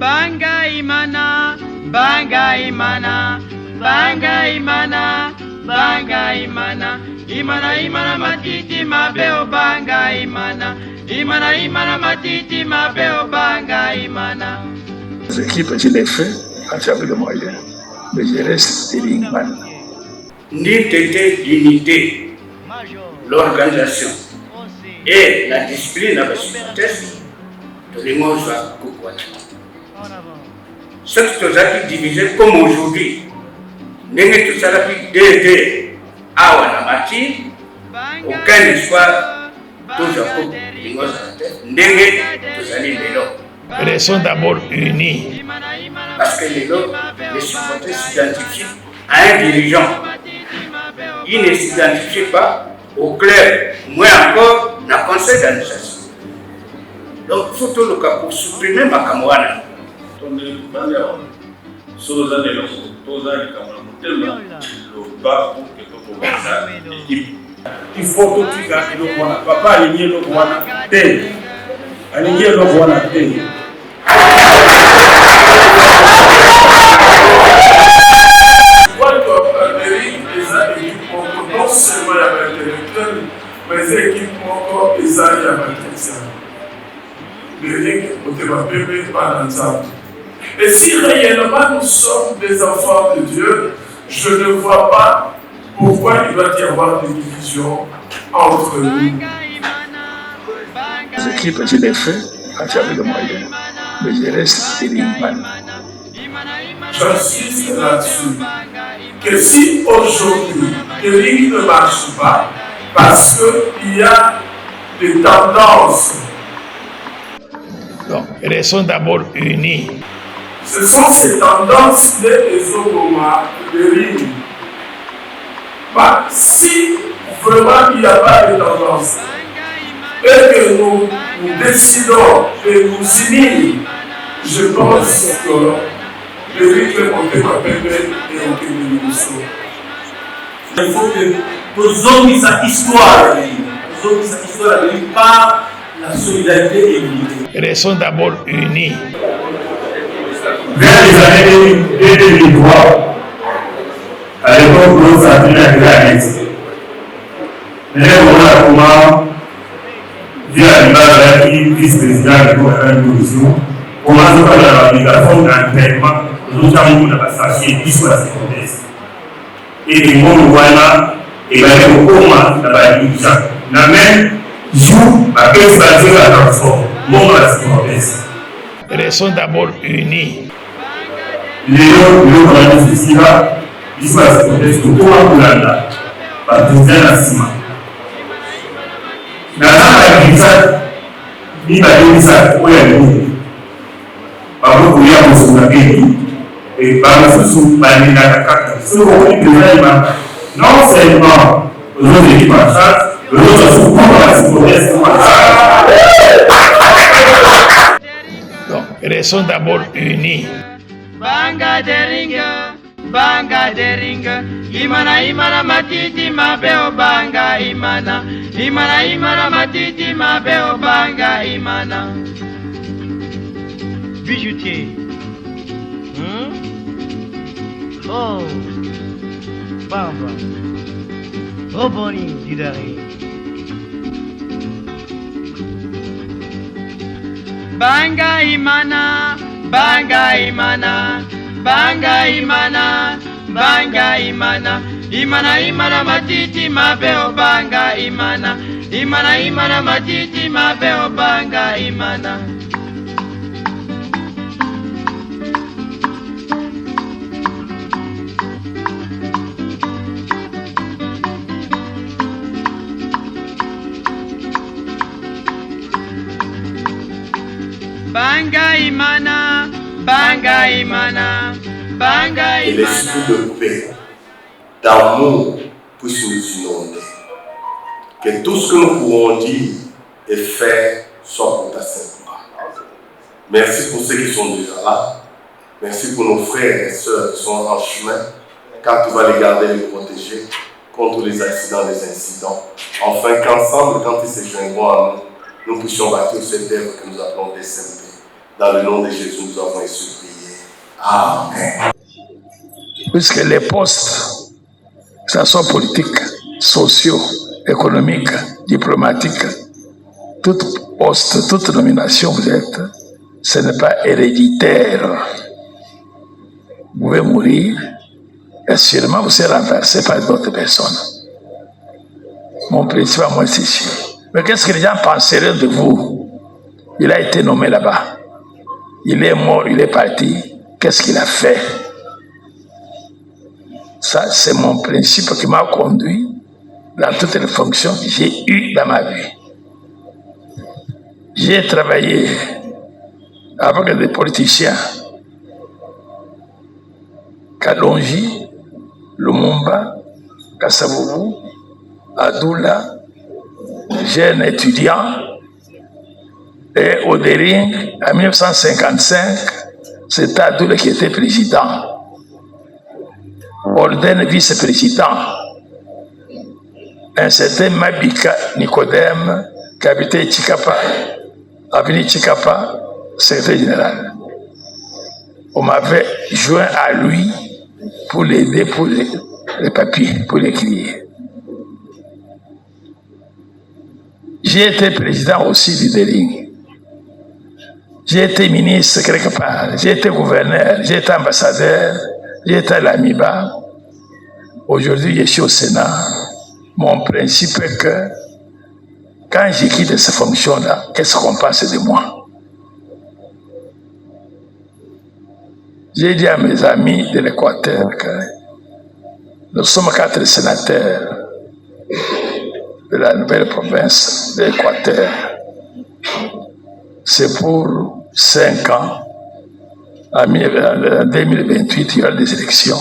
banga imana, banga imana, banga imana, banga imana, imana imana matiti mabeo banga imana, imana imana matiti mabeo banga imana. Les équipes, je l'ai fait en termes de moyens, mais je reste Teringman. L'unité d'unité, l'organisation et la discipline avec ce test, tous les mots soient coucoués. Ce qui est divisé comme aujourd'hui, n'est tout ça d'aider à Wanamati, aucun espoir, toujours pour les mots n'est tout ça les Restons d'abord unis. Parce que les supporters s'identifient à un dirigeant. Ils ne s'identifient pas au club, moins encore dans le conseil d'administration. Donc il faut tout le cas pour supprimer ma camarade. Il faut tout faire le roi. Papa aligné le roi. Aligné le roi. Non seulement avec les directeurs, mais les équipes encore les alliés avec les lignes ne pas ensemble. Et si réellement nous sommes des enfants de Dieu, je ne vois pas pourquoi il doit y avoir des divisions entre nous. Les équipes, je l'ai fait en termes de moyens, mais je reste Teringman. J'insiste là-dessus que si aujourd'hui les lignes ne marchent pas, parce qu'il y a des tendances. Donc, restons d'abord unis. Ce sont ces tendances des Ogoma, des lignes. Bah, si vraiment il n'y a pas de tendance et que nous décidons de nous unir, je pense que les lignes vont être permettre et on peut nous sauver. Il faut que nos hommes sa histoire, par la solidarité et l'unité. Restons d'abord unis. Vers les années 2003, à l'époque où nous avions la liste, mais on a comment, via l'image qui vice-président de la commission, comment on fait l'application d'entraînement, nous avons la passation qui soit la secondaire. Et les mots voilà, et bien le comment la validation. La même jour, à quelle station la transforme, mon la secondaire. Restons d'abord unis. Léo, le festival, il soit la secondaire, comment pour l'anda, par président Nassima. Dans la glissade, il va dire ça, où est le par contre, il y a beaucoup de pays. Et par le sous la carte, non seulement aux autres équipes en charge, les autres sont pour la sécurité en charge. Donc, restons d'abord unis. Banga deringa, banga deringa, imana imana matiti mabeo banga imana, imana imana matiti mabeo banga imana. Bijoutier. Oh, Bamba, Roboni Didari. Banga imana, banga imana, banga imana, banga imana, imana imana matiti mabeo banga imana, imana imana matiti mabeo banga imana. Banga imana, banga imana, banga imana. Et l'esprit de paix, d'amour puisse nous inonder. Que tout ce que nous pourrons dire et faire soit pour ta sainte gloire. Merci pour ceux qui sont déjà là. Merci pour nos frères et sœurs qui sont en chemin. Car tu vas les garder et les protéger contre les accidents, les incidents. Enfin qu'ensemble, quand ils se joindront à nous, nous puissions bâtir cette œuvre que nous appelons des SMP. Dans le nom de Jésus, nous avons ainsi prié. Amen. Puisque les postes, que ce soit politiques, sociaux, économiques, diplomatiques, tout poste, toute nomination vous êtes, ce n'est pas héréditaire. Vous pouvez mourir et sûrement vous serez renversé par d'autres personnes. Mon principe à moi, c'est ici. Mais qu'est-ce que les gens penseraient de vous? Il a été nommé là-bas. Il est mort, il est parti. Qu'est-ce qu'il a fait? Ça, c'est mon principe qui m'a conduit dans toutes les fonctions que j'ai eues dans ma vie. J'ai travaillé avec des politiciens. Kalonji, Lumumba, Kasavubu, Adoula, jeune étudiant, et Odering, en 1955, c'était Adoula qui était président. Orden vice-président. Un certain Mabika Nicodème, qui habitait Chikapa, avenue Chikapa, secrétaire général. On m'avait joint à lui pour l'aider pour les papiers, pour l'écrire. J'ai été président aussi du Dering. J'ai été ministre quelque part, j'ai été gouverneur, j'ai été ambassadeur, j'ai été à l'AMIBA. Aujourd'hui, je suis au Sénat. Mon principe est que quand j'ai quitté ces fonctions-là, qu'est-ce qu'on pense de moi? J'ai dit à mes amis de l'Équateur que nous sommes 4 sénateurs de la nouvelle province de l'Équateur. C'est pour 5 ans. En 2028, il y aura des élections.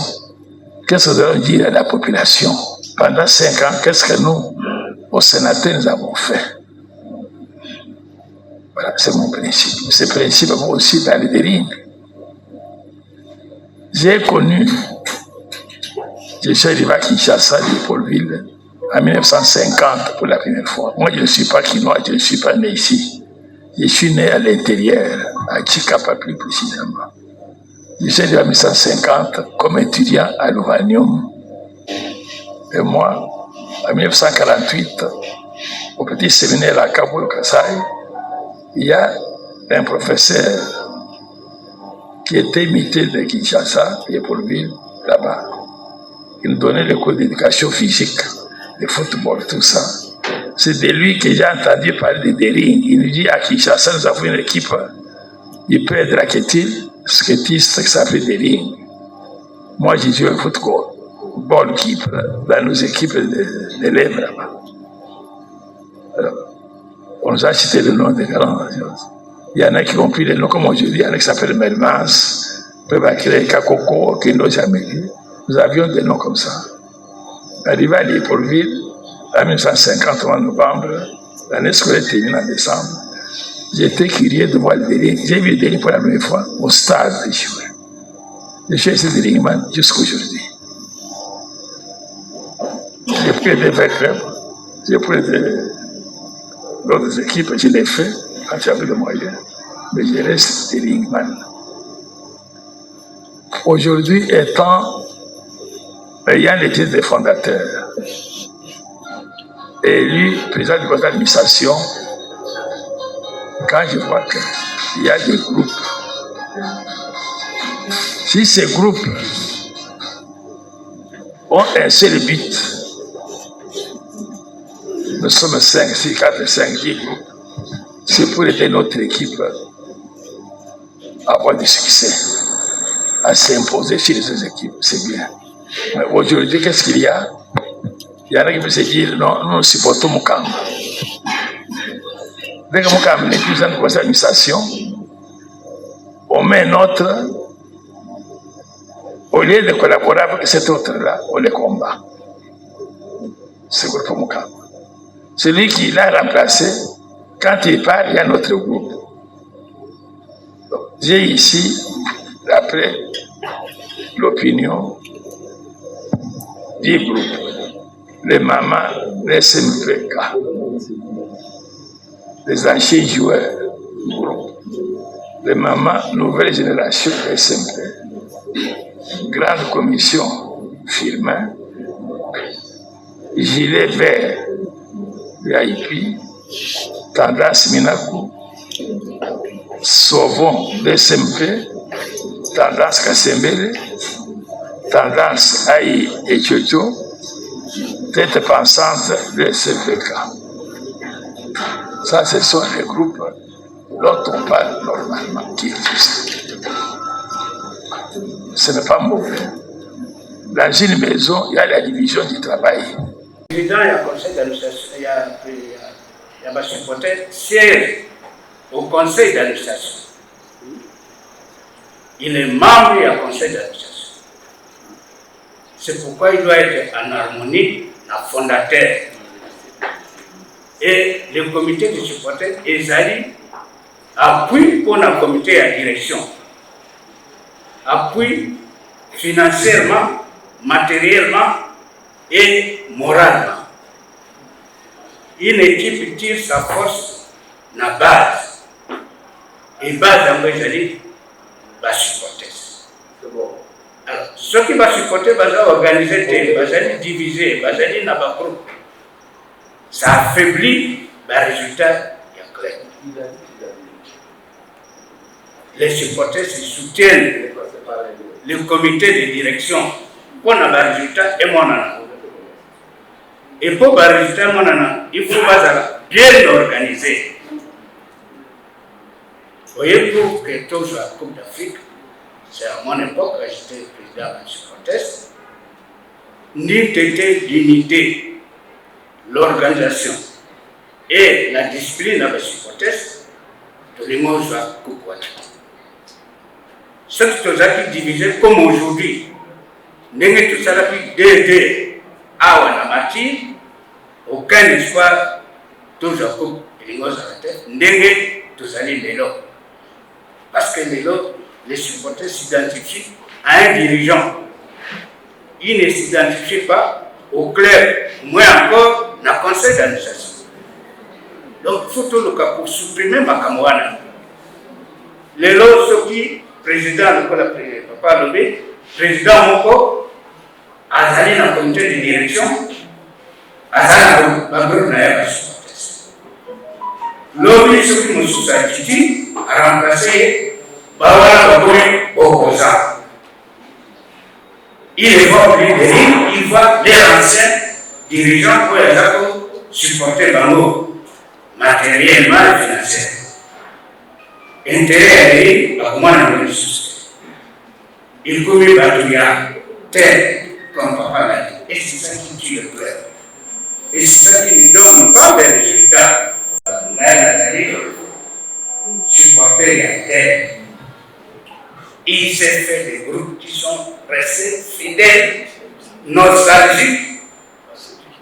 Qu'est-ce que nous allons dire à la population? Pendant 5 ans, qu'est-ce que nous, aux sénateurs, nous avons fait? Voilà, c'est mon principe. Ce principe, moi aussi, dans les dérives. J'ai connu, je suis arrivé à Kinshasa, de Paulville, en 1950 pour la première fois. Moi, je ne suis pas quinois, je ne suis pas né ici. Je suis né à l'intérieur, à Chikapa plus précisément. Je suis arrivé en 1950 comme étudiant à l'Uranium. Et moi, en 1948, au petit séminaire à Kaboul Kassai, il y a un professeur qui était imité de Kinshasa et Paulville, là-bas. Il nous donnait les cours d'éducation physique, de football, tout ça. C'est de lui que j'ai entendu parler de Dering. Il nous dit à Kinshasa, nous avons une équipe hyper skatiste qui s'appelle Dering. Moi, j'ai joué au football, dans nos équipes d'élèves là-bas. Alors, on nous a cité le nom des grands. Il y en a qui ont pris les noms comme aujourd'hui, il y en a qui s'appellent Melmans, Pebakire, Kakoko, qui n'ont jamais vu. Nous avions des noms comme ça. Arrivé à Léopoldville, en 1950, en novembre, l'année scolaire terminée en décembre, j'étais curieux de voir le Dering. J'ai vu le Dering pour la première fois au stade de jouer. Je suis resté Deringman jusqu'à aujourd'hui. J'ai pris des clubs, j'ai pris d'autres équipes, je l'ai fait quand j'avais le moyen, mais je reste Deringman. Aujourd'hui, ayant les titres de fondateur, élu président du conseil d'administration, quand je vois qu'il y a des groupes, si ces groupes ont un seul but, nous sommes 5, 6, 4, 5, 10 groupes, c'est pour aider notre équipe à avoir du succès, à s'imposer sur les autres équipes, c'est bien. Mais aujourd'hui, qu'est-ce qu'il y a? Il y en a qui peuvent se dire, non, nous supportons Mukamba. Dès que Mukamba n'est plus dans le conseil d'administration, on met un autre, au lieu de collaborer avec cet autre-là, on les combat. C'est le groupe Mukamba. Celui qui l'a remplacé, quand il part, il y a un autre groupe. Donc, j'ai ici, après l'opinion du groupe, les mamans, les SMPK, les anciens joueurs du groupe. de mamans nouvelle génération SMP. Grande commission Firmin, gilet vert VIP, tendance Minaku, Sauvons SMP, tendance Kassembele, tendance Aïe et Tchocho, tête pensante de SPK. Ça, ce sont les groupes dont on parle normalement, qui existent. Ce n'est pas mauvais. Dans une maison, il y a la division du travail. Le président et le conseil d'administration, il y a ma supporter siège au conseil d'administration. Il est membre du conseil d'administration. C'est pourquoi il doit être en harmonie, en fondateur. Et le comité de supporters, ils allaient appuyer pour le comité de direction. Appui financièrement, matériellement et moralement. Une équipe tire sa force dans la base. Et base dans les années va supporter. Alors, ceux qui vont supporter vont organiser, vont diviser, vont aller dans le groupe. Ça affaiblit le résultat clair. Les supporters se soutiennent le comité de direction pour le résultat et mon an. Et pour le résultat, il faut bien organiser. Vous voyez, pour que tout soit la Coupe d'Afrique, c'est à mon époque, j'étais président de supporters, l'unité, l'organisation et la discipline avec les supporters, tout le monde soit la Coupe d'Afrique. Ce qui est divisé comme aujourd'hui, nous avons tout ça depuis 2 à Wanamati, aucun espoir, toujours comme nous avons tout ça l'élo. Parce que l'élo, les supporters s'identifient à un dirigeant. Ils ne s'identifient pas au club, moins encore dans le conseil d'administration. Donc, il faut tout le cas pour supprimer ma camarade. L'élo, ce qui président de Papa Lobé, président Moko, Azali dans le comité de direction, Azali dans le groupe de supporters. Lobby, ce qui nous a remplacé Bawala Baboui opposant. Il évoque les dérives, il voit les anciens dirigeants pour les supporter Bango, matériellement et financièrement. Intérêt à comment on le soutient. Il commet Batouya, tel comme papa l'a dit. Et c'est ça qui tue le club. Et c'est ça qui lui donne pas de résultats. Supporter tel. Il s'est fait des groupes qui sont restés fidèles, nostalgiques,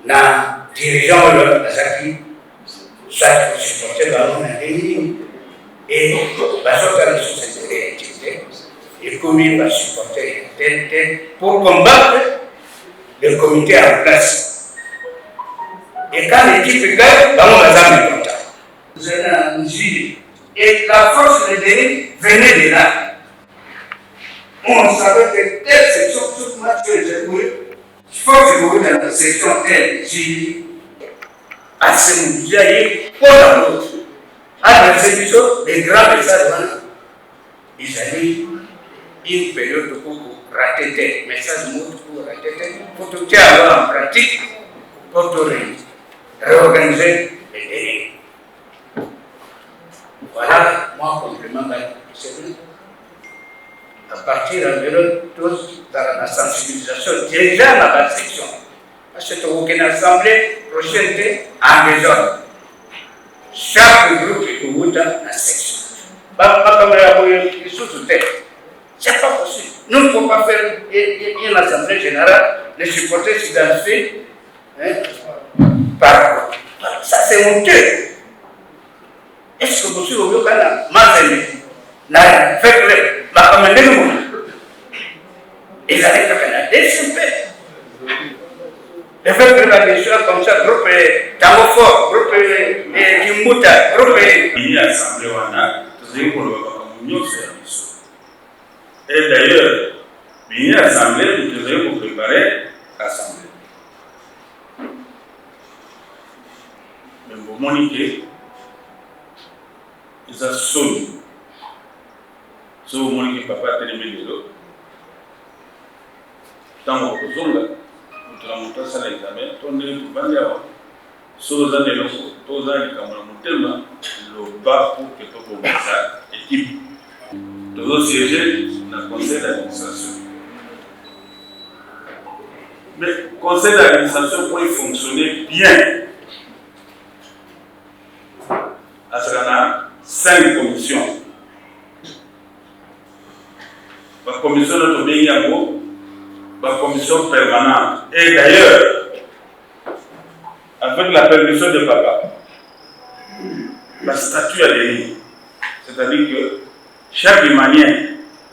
dans dirigeant le Azaki, chaque supporter va avoir un ligne. Et la société s'est activée, et le comité va supporter tel pour combattre le comité en place. Et quand l'équipe gagne, on va jamais content. Vous êtes un gilet. Et la force de dérive venait de là. On savait que telle section, tout le match que j'ai joué, force de jouer dans la section telle, gilet, à ce moment-là, pour la l'autre. À l'exécution des grands messages, ils allaient une période pour rater des messages pour rater pour tout avoir en pratique, pour tout réorganiser les délais. Voilà, moi, compliment, c'est vrai. À partir d'environ tous dans la sensibilisation, déjà dans la section. Parce que aucune assemblée prochaine en désordre. Chaque groupe est au dans la section. C'est pas possible. Nous ne pouvons pas faire une assemblée générale, les supporters s'identifient par. Ça c'est honteux. Est-ce que vous savez au Canada, Mazéné, faites-le, Makamandé, ils allaient faire Canada, c'est le fait que la question comme ça, groupe Tango Fort, groupe Kimbuta, groupe. Il y a l'Assemblée, il y a nyonso ya biso. Et d'ailleurs, bien assemblée, nous devons préparer l'assemblée. Mais pour Monique, ils ont sonné. So Monique papa a télé médélo. Tant que vous avez monté ça l'examen, on est tout bandier. So vous avez le coup, tous les gens qui ont monté le bas pour que tout le monde sa équipe. Nous avons siégé dans le conseil d'administration. Mais le conseil d'administration pour fonctionner bien, il y a 5 commissions. La commission de Béniamo, la commission permanente. Et d'ailleurs, avec la permission de papa, la statue a des. C'est-à-dire que chaque manière,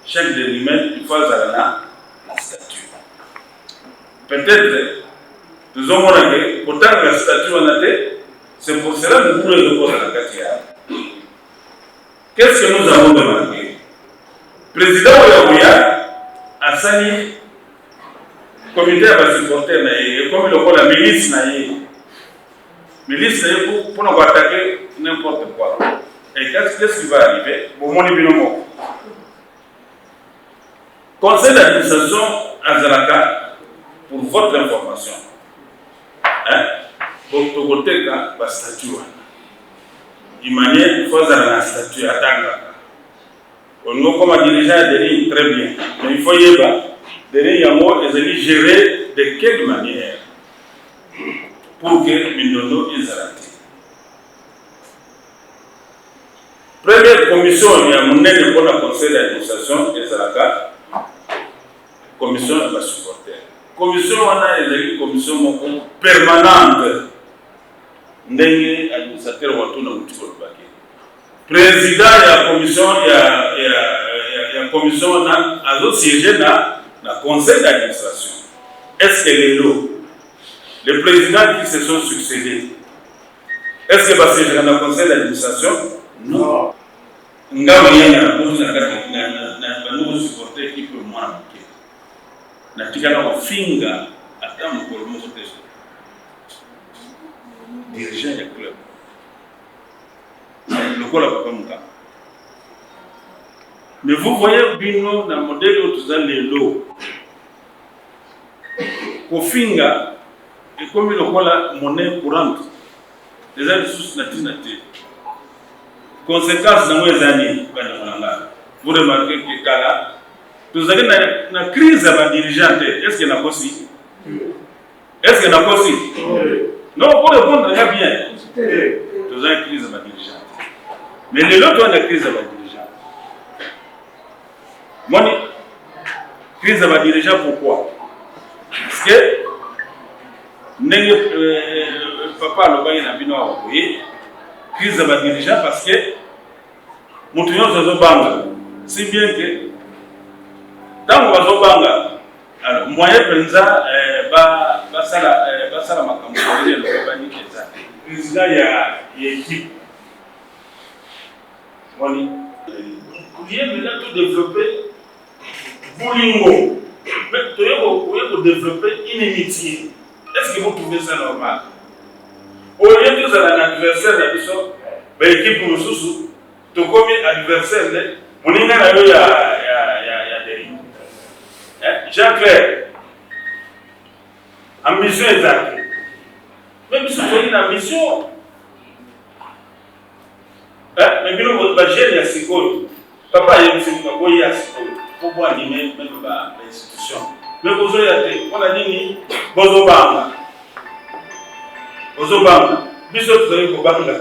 chaque délimètre, il faut la statue. Peut-être, nous avons remarqué, pourtant la statue en a été, c'est pour cela que nous voulons le voir à la Katia. Qu'est-ce que nous avons demandé? Le président Oyaouya a sali comité à supporter, comme le voit la milice, pour nous attaquer n'importe quoi. Et qu'est-ce qui va arriver? Bon, mon évidemment. Conseil d'administration à Zalaka, pour votre information, pour tout côté, la statue. Il faut la statue à Tanga. On nous comme dirigeant adhérer très bien. Mais il faut y avoir des gens qui gérer de quelle manière pour que Mindono est arrêté. Première commission, il y a mon aide pour le conseil d'administration des Zalaka, commission de la supporter. Commission, on a une commission permanente. Ndenge administrateur wa tout dans le président de la commission, il y a commission à l'autre siège dans le conseil d'administration. Est-ce que les lots, les présidents qui se sont succédés, est-ce que c'est dans le conseil d'administration? Non. Nous avons un nouveau supporter qui peut moins manquer. Nous avons un finger à temps pour le monde dirigeant du club. Le club n'a pas mon cas. Mais vous voyez bien dans le modèle où vous avez les lots. Au finger, et comme il y a la monnaie courante, les aides sous nationalité. Conséquence dans les années, vous remarquez que Kala, vous avez une crise à la dirigeante. Est-ce qu'il y a possible? Est-ce qu'il y a possible? Non, pour répondre, il y a bien. Vous avez une crise à la dirigeante. Mais les autres ont une crise à la dirigeante. Moi, crise à la dirigeante, pourquoi? Parce que papa le bain n'a pas envoyé crise à la dirigeante parce que nous avons banga. Si bien que dans le banga, alors moyen président ça la macamonie le compagnie qui est ça. Président il y a équipe. Moni. Vous voulez maintenant tout développer Boulingo. Mais vous pouvez développer une amitié. Est-ce que vous trouvez ça normal? Au lieu de vous avez un adversaire de l'équipe pour le sous, tout comme adversaire, on est là, il y a des Jean-Claire, ambition exacte. Même si vous avez une ambition, mais bien vous avez gagné à Sikolo. Papa, il y a une situation à Sikolo. Pourquoi animer même l'institution? Mais vous avez on a dit, Bozobanga. Bozobanga. Bisous, vous avez Bozobanga.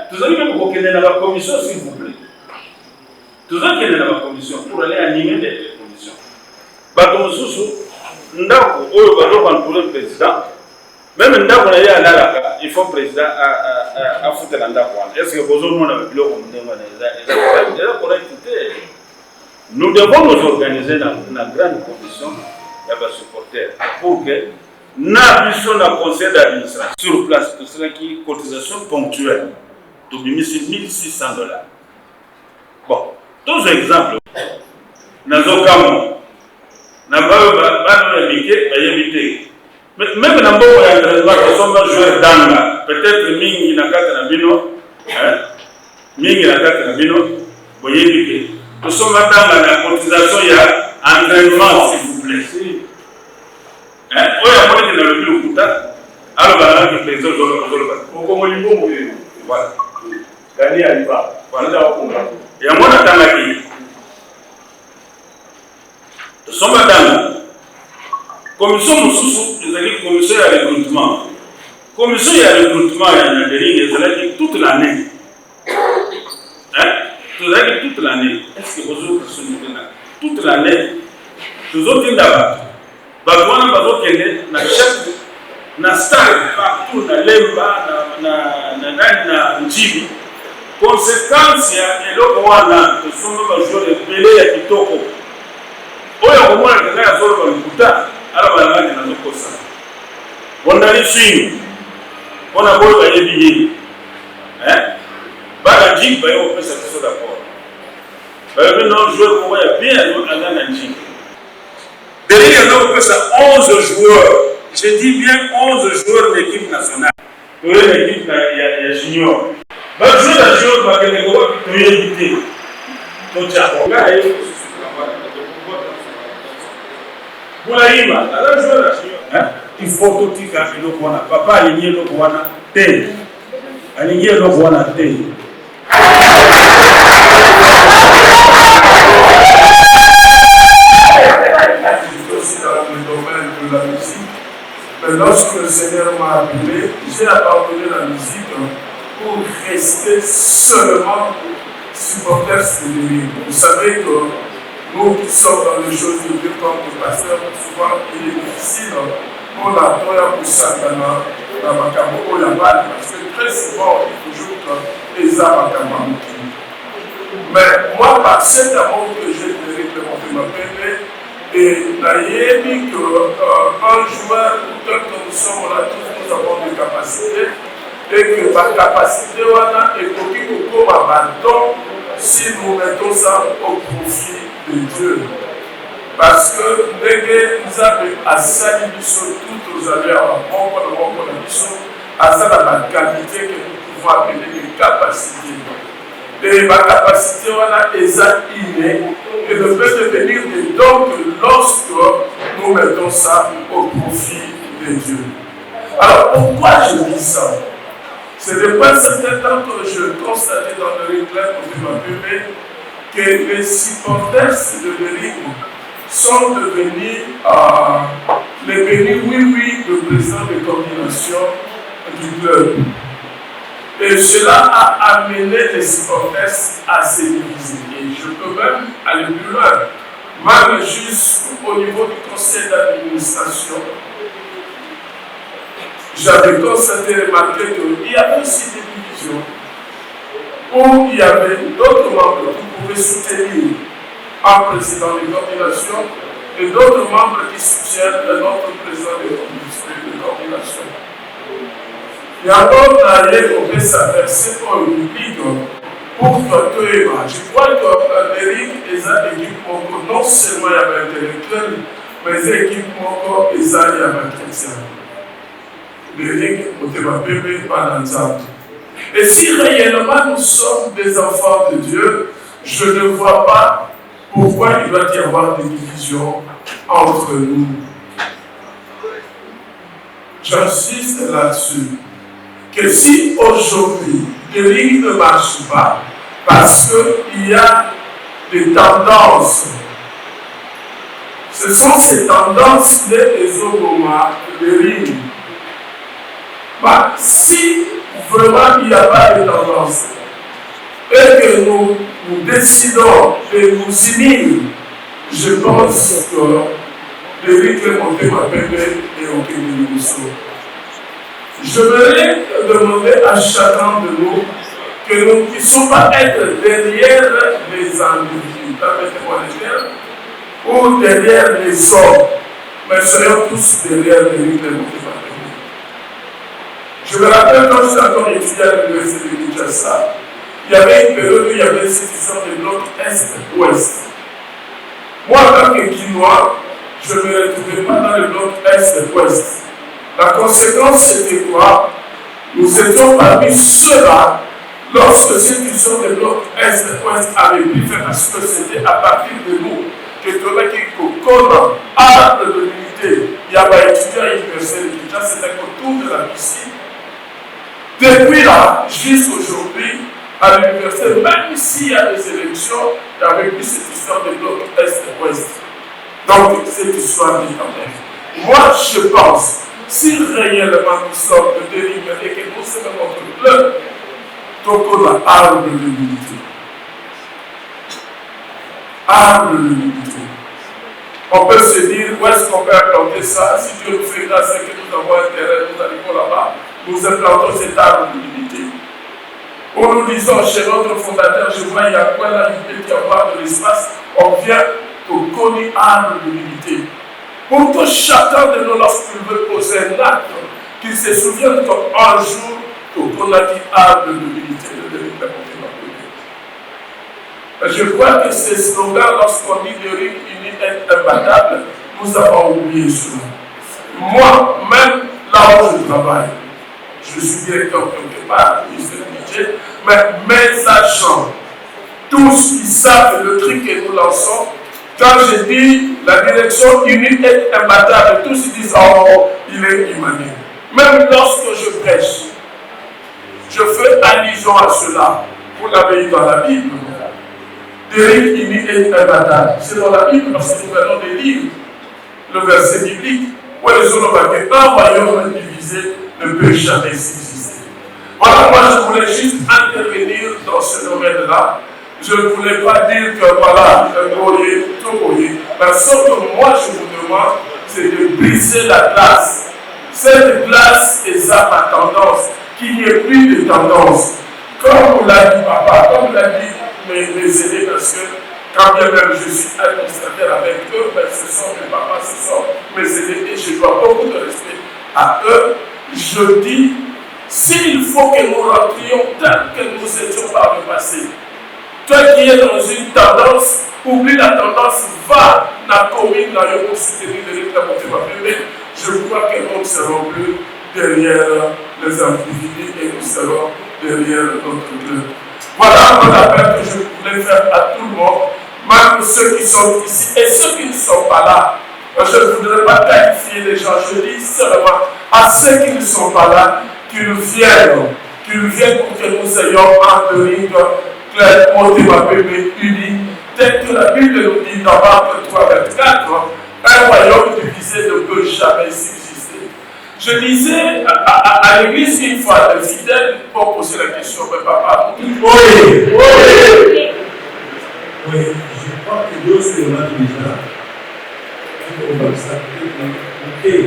Vous avez même reconnaître dans la commission, s'il vous plaît. Vous avez reconnaître dans la commission pour aller animer les commissions. Comme Soussou, nous avons le président. Même nous avons il faut le président à foutre dans la est-ce que vous avez le bureau nous devons nous organiser dans une grande commission de supporters pour que nous puissions le conseil d'administration sur place, tout cela qui est cotisation ponctuelle. tobimisi $1,600. Bon, tous exemples. Nazokamo. Nabayo bano mike bayebite. Même na mboko ya entraînement ko somba joueur danga. Peut-être mingi na kata na bino, mingi na kata na bino boyebite. To somba danga na cotisation ya entraînement s'il vous plaît. Oya moni na le bilo kuta. Alors bah le président voilà. Gani aliba. Voilà. Et à mon attendant nous sommes dans commission sous les commission à recrutement. Commission à recrutement il y a des lignes toute l'année. Toute l'année. Est-ce que vous autres sont là? Toute l'année. Nous autres d'abord. Bagwana bazo kende na chef na star partout na lemba na njibi. Conséquence ya eloko wana tosomba bazo de belé ya kitoko. Oya komona kanga ya zoro balikuta ala balanga na zokosa. Wondali swing. Ona boyo ba yebi. Bana njibi ba yo pesa ça d'accord. Ba yo non joueur ko ya bien na njibi. Derrière nous, ça 11 joueurs. Je dis bien 11 joueurs de l'équipe nationale. Oui, l'équipe junior. Mais le joueur de junior va gagner pour éviter. Donc, il faut tout dire que nous avons papa aligné le Rwanda T. Aligné le Rwanda T. Mais lorsque le Seigneur m'a appelé, j'ai abandonné la musique pour rester seulement supporter de lui. Vous savez que nous qui sommes dans les choses de Dieu comme le pasteur, souvent il est difficile pour la Torah pour Satana, la Makambo, la balle, parce que très souvent il faut toujours les Makambo. Mais moi, par cet amour que j'ai de ma pépé, et d'ailleurs, qu'un joueur ou tel que nous sommes là, tous nous avons des capacités, et que ma capacité est comme un bâton si nous mettons ça au profit de Dieu. Parce que nous avons à saluer toutes nos alliés à ça la qualité que nous pouvons appeler des capacités. Et ma capacité est innée et ne peut devenir des dons que lorsque nous mettons ça au profit de Dieu. Alors pourquoi je dis ça? C'est depuis un certain temps que je constatais dans le réclame de ma bébé que les supporters de l'Éric sont devenus les bénis oui le président de coordination du club. Et cela a amené les supporters à se diviser. Et je peux même aller plus loin. Même jusqu'au niveau du conseil d'administration, j'avais constaté, remarqué qu'il y avait aussi des divisions où il y avait d'autres membres qui pouvaient soutenir un président de coordination et d'autres membres qui soutiennent un autre président de coordination. Et alors, on peut s'adresser au public pour que je crois que l'Éric est un équipe non seulement il y avait intellectuel, mais l'équipe il y avait chrétien. L'Éric, on pas dans. Et si réellement nous sommes des enfants de Dieu, je ne vois pas pourquoi il doit y avoir des divisions entre nous. J'insiste là-dessus. Que si aujourd'hui l'Éric ne marche pas, parce qu'il y a des tendances, ce sont ces tendances des Ogoma, l'Éric. Si vraiment il n'y a pas de tendance, et que nous décidons de nous unir, je pense que l'Éric est monté ma bébé et on peut nous sauver. Je voudrais demander à chacun de nous que nous ne puissions pas être derrière les individus, ou derrière les hommes, mais soyons tous derrière les motivateurs. Je me rappelle quand j'étais encore étudiant à l'université de Kinshasa, il y avait une période où il y avait cette histoire de bloc Est-Ouest. Moi, en tant que Guinois, je ne me retrouvais pas dans le bloc Est-Ouest. La conséquence, c'était quoi? Nous étions parmi ceux-là, lorsque cette histoire de bloc Est-Ouest avait pu faire, parce que c'était à partir de nous que Tolaki arbre de l'unité, il y avait étudié à l'université de Kinshasa, c'était autour de la piscine. Depuis là, jusqu'aujourd'hui, à l'université, même s'il y a des élections, il y avait plus cette histoire de bloc Est-Ouest. Donc, cette histoire dit quand même. Moi, je pense, si réellement nous sommes de délibérés et que nous sommes notre peuple, donc on a arbre de l'unité. Arbre de l'unité. On peut se dire, où est-ce qu'on peut implanter ça? Si Dieu nous fait grâce et que nous avons un terrain, nous arrivons là-bas, nous implantons cet arbre de l'unité. Où nous disons chez notre fondateur, je vois, il y a quoi là, il peut y avoir de l'espace, on vient pour connaître arbre de l'unité. Pour que chacun de nous, lorsqu'il veut poser un acte, qu'il se souvienne qu'un jour, qu'on a dit arbre de l'unité de l'unité. Je crois que ces slogans, lorsqu'on dit de rire uni est imbattable, nous avons oublié cela. Moi, même là où je travaille, je suis directeur quelque part, ministre du budget, mais mes agents, tous ils savent le truc que nous lançons. Quand je dis la direction unie est imbattable, tous ils disent oh, il est humané. Même lorsque je prêche, je fais allusion à cela. Vous l'avez eu dans la Bible. Derrick unie est imbattable. C'est dans la Bible, parce que nous venons de lire le verset biblique où les gens ont marqué un royaume divisé ne peut jamais subsister. Voilà, moi je voulais juste intervenir dans ce domaine-là. Je ne voulais pas dire que voilà, tout voyez. Mais ce que moi je vous demande, c'est de briser la glace. Cette glace est ça ma tendance, qu'il n'y ait plus de tendance. Comme vous l'a dit papa, comme l'a dit mes aînés, parce que quand bien même je suis administrateur avec eux, mais ce sont mes papas, ce sont mes aînés et je dois beaucoup de respect à eux. Je dis, s'il faut que nous rentrions tel que nous étions par le passé, toi qui es dans une tendance, oublie la tendance, va dans la commune, dans le pour soutenir le rythme de mais je crois que nous ne serons plus derrière les individus et nous serons derrière notre club. Voilà un appel que je voulais faire à tout le monde, même ceux qui sont ici et ceux qui ne sont pas là. Je ne voudrais pas qualifier les gens, je dis seulement à ceux qui ne sont pas là, qu'ils viennent pour que nous ayons un rythme clair, motivé, uni, tel que la Bible nous dit dans Marc 3, 24, un royaume divisé ne peut jamais subsister. Je disais à l'église une fois, les fidèles pour poser la question, mais papa, oui, je crois que Dieu se l'a déjà. On va s'appeler,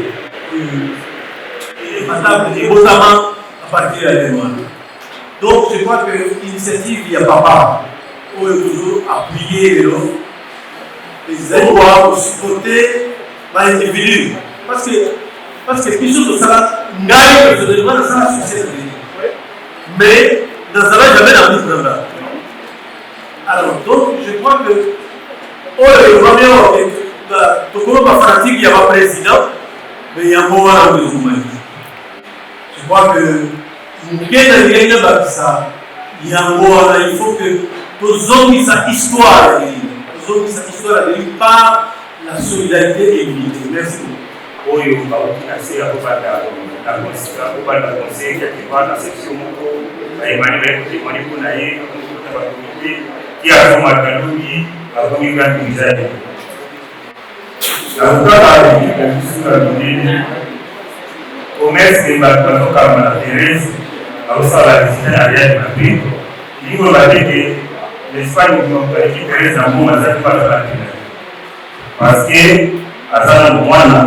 il est fatable, il est notamment à partir de la demande. Donc, je crois que l'initiative, il y a papa, pour toujours appuyer les endroits pour supporter l'individu. Parce que plus de ça, n'a personnellement dans ça succès. Mais dans ça, jamais dans le programme. Alors, donc, je crois que, le premier, tout le monde fanatique, il y a un président, mais il y a un moment où je crois que il faut que nos hommes aient sa histoire, par la solidarité et l'unité. Merci beaucoup. Oyo bakasi ya kupata conseil quelque part dans section moko baimani baikote kuna ye bakomite qui a fait makanduki bakomi kandukizaje nakutaka nikisura duniani commerce ni batoka na Thérèse ausala visita ya Madrid ndio badike l'Espagne qui Thérèse en bon azali pas la parce que azala mwana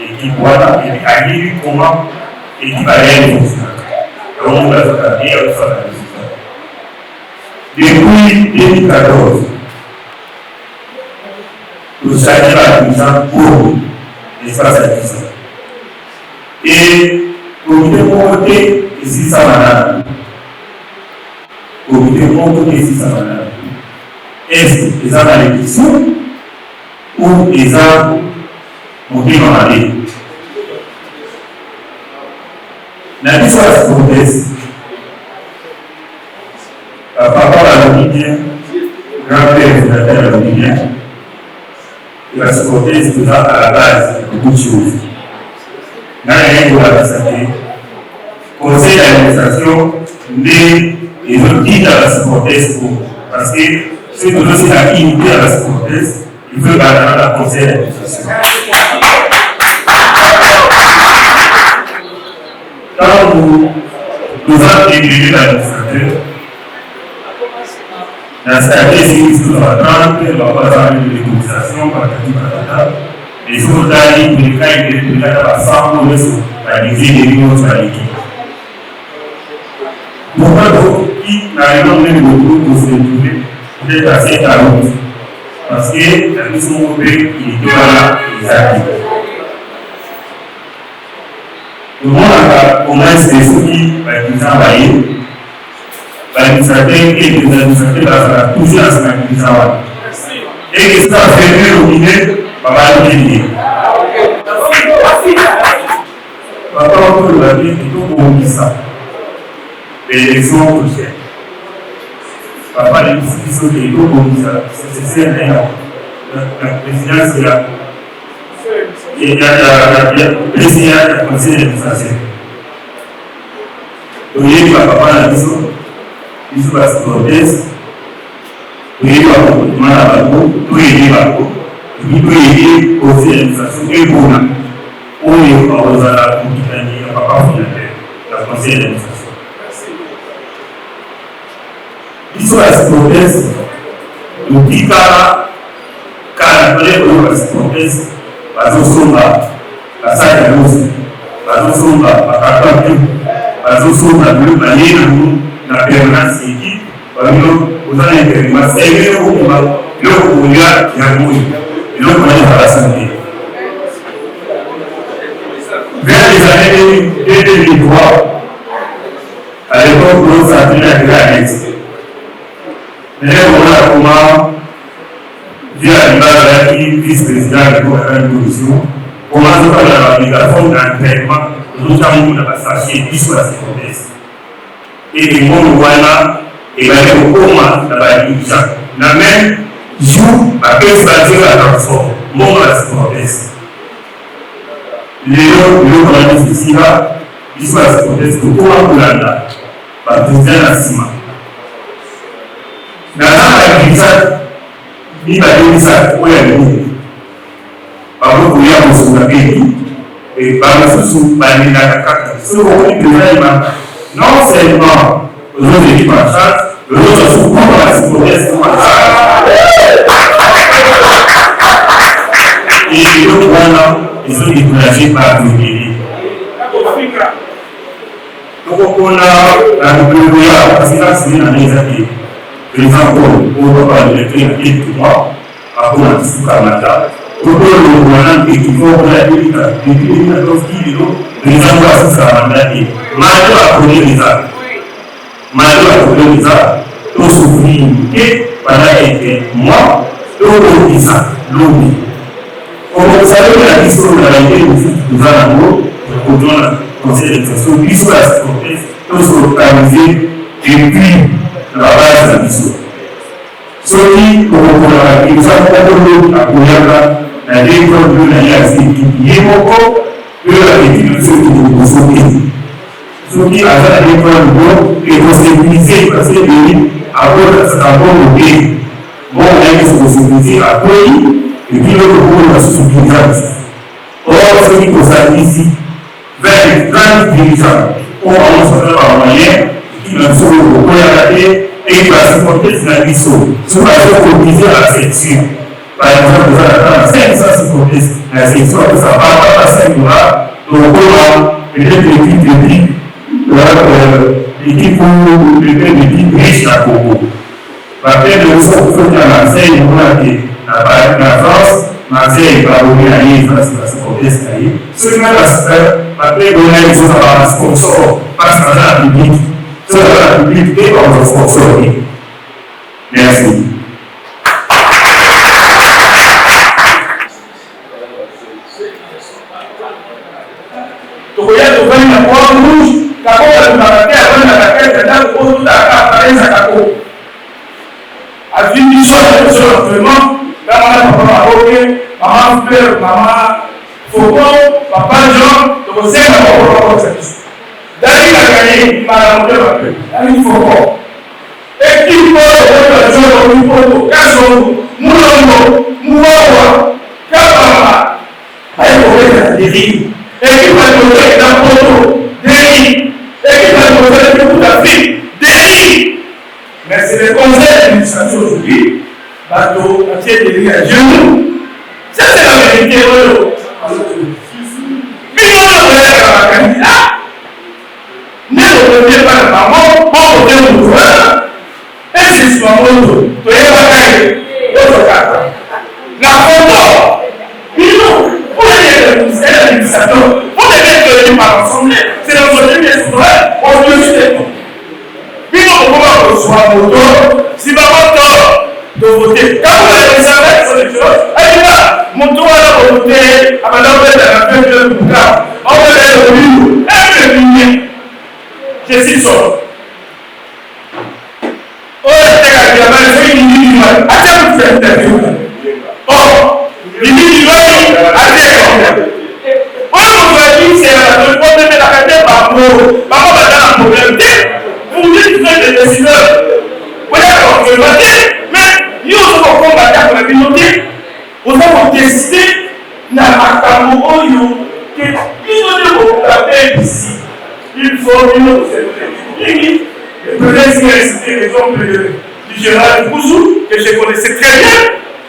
équipe wana alivi comment équipe aérienne donc on a fait depuis 2014 nous avons la puissance pour l'espace artistique et comité monté et si ça va. Comité monté et si ça va. Est-ce que les armes à l'élection ou les armes montés dans la vie? La mission à ce contexte, papa l'a dit bien, grand-père fondateur l'a dit bien, et à ce contexte, nous avons à la base beaucoup de choses. Dans les règles de la santé, conseil d'administration, mais ils ont dit dans ce contexte parce que c'est toujours aussi la unité à ce contexte, il veut garder la conseil d'administration. Quand nous avons élevé l'administrateur, la stratégie c'est la 30, la base de l'économisation, les autres d'aller pour les cas et les cas de la femme, la diviser des autres à l'équipe. Pourquoi donc, qui n'arrive même le groupe pour se retrouver, peut-être assez talent, parce que la mission européenne, il était là, il est actif. Le monde a commencé à se dire, qu'ils ont envoyé, l'administrateur et les administrateurs toujours à ce qu'ils ont envoyé. Et que ça fait mieux au milieu, papa a dit. Papa, on peut le dire, tout le monde dit ça. L'élection prochaine. Papa, les discussions de tout le monde dit ça. C'est la présidence de la. Et il y a le président du conseil d'administration. Donc, il y a papa la mission, il faut se protester, il y a le conseil d'administration et pour nous, on est aux la papa fondateur, le conseil d'administration. Il faut se protester, le petit cas, car il se protester. Bazosomba, basaka yose, bazosomba, bakakatu, bazosomba, balina na permanence équipe, babino, ozana expérience, et le kuba, le kuya ya mouille, le kuya de la santé. Vers les années 2003, à l'époque, nous avons été à l'Est. Mais on a comment via l'image vice-président de la commission, commence par la validation d'entraînement, nous avons la sachet jusqu'à la sécurité. Et les mondes voilà, et la comment la validation. La même jour, la personne la transforme, monde la sécurité. Léon, comment dit ceci là, jusqu'à la sécurité, comment pour l'anda, la président la ciment. Dans la validation, ni badilisa oya ni babu kuya musuka bini et babu susu banina kaka so ko ni président non seulement aux autres équipes en charge le autre sous la sécurité et le voilà ils sont découragés par le pays donc on a la gouvernement parce que ça c'est une année qui les enfants pour parler de l'électricité tout moi à pour la sukamata pour le moyen qui faut la l'électricité les enfants ça va mandater malo à connaître les arts malo à connaître les arts tout souffrir et voilà été moi tout le ça l'oubli comme vous savez la question de la réalité nous allons pour donner conseil d'expression puisque la sécurité tout s'organiser et puis la base de la mission. Ce qui, comme on l'a dit, nous avons proposé à Kouyaka, la réforme de la Yasi, qui est beaucoup de la étude de ceux qui nous sont ce qui a la réforme de responsabiliser, parce que les apportent cet apport au pays. Bon, on a une responsabilité à pays, et puis l'autre pour la sous-suffisance. Or, ce qui concerne ici, vers les grands dirigeants, on va se faire un moyen, qui ne sont pas regardés et qui va se porter sur la mission. Ce qui va se cotiser à la section. Par exemple, vous allez attendre 550 la section, ça va pas passer $5. Donc, on va peut-être l'équipe de vie, l'équipe pour l'équipe riche à Congo. Après, le son pour faire la Marseille, on va dire, la France, Marseille va ouvrir à l'île, ça se conteste à l'île. qui m'a appelé donner les choses à un sponsor, parce que dans la public, c'est dans la public et dans le sponsor. Merci. Tokoya tofani na croix rouge kako batumaka te avani na bakete ndako oyo tutaka aparenza kako azwi biso ya biso ya vraiment ngamana papa maroke mama fleur mama foko papa jean tokosenga bakobakosa biso dali nakani malamude bape dali foko ekipe oyo oyo bajoyo kasongo mulongo muwawa kabamba ayekobeta deri équipe de dans Poto, délit. Équipe de toute l'Afrique, délit. Mais c'est le conseil d'administration aujourd'hui, bateau, entier délit à genoux. Ça, c'est la vérité. Mais on a un candidat. Ne revenez pas la maman, on revient au pouvoir. Et c'est ce moment où tu es bataillé. Autre cas. La photo. Pour l'administration, pour les mettre de par l'Assemblée, c'est dans votre ministère, on peut juste tout. Puis on va recevoir moto, si va de voter. Quand vous avez des affaires sur les choses, allez là, mon tour à voter, à madame la fête de Bouka, on va aller au livre, et le ligné. Je suis seul. Oh, c'est la vie, je suis une minimale. Attends, vous faites interview. Oh, il dit, il va y aller. On va dire, c'est le problème de la qualité par mot. Par contre, on a un problème. Vous dites que vous êtes des décideurs. Vous êtes en train mais nous avons combattu pour la communauté. Nous avons décidé dans la Cameroun que nous devons taper ici. Il faut une autre sécurité. Le président a cité l'exemple du général Bouzou, que je connaissais très bien.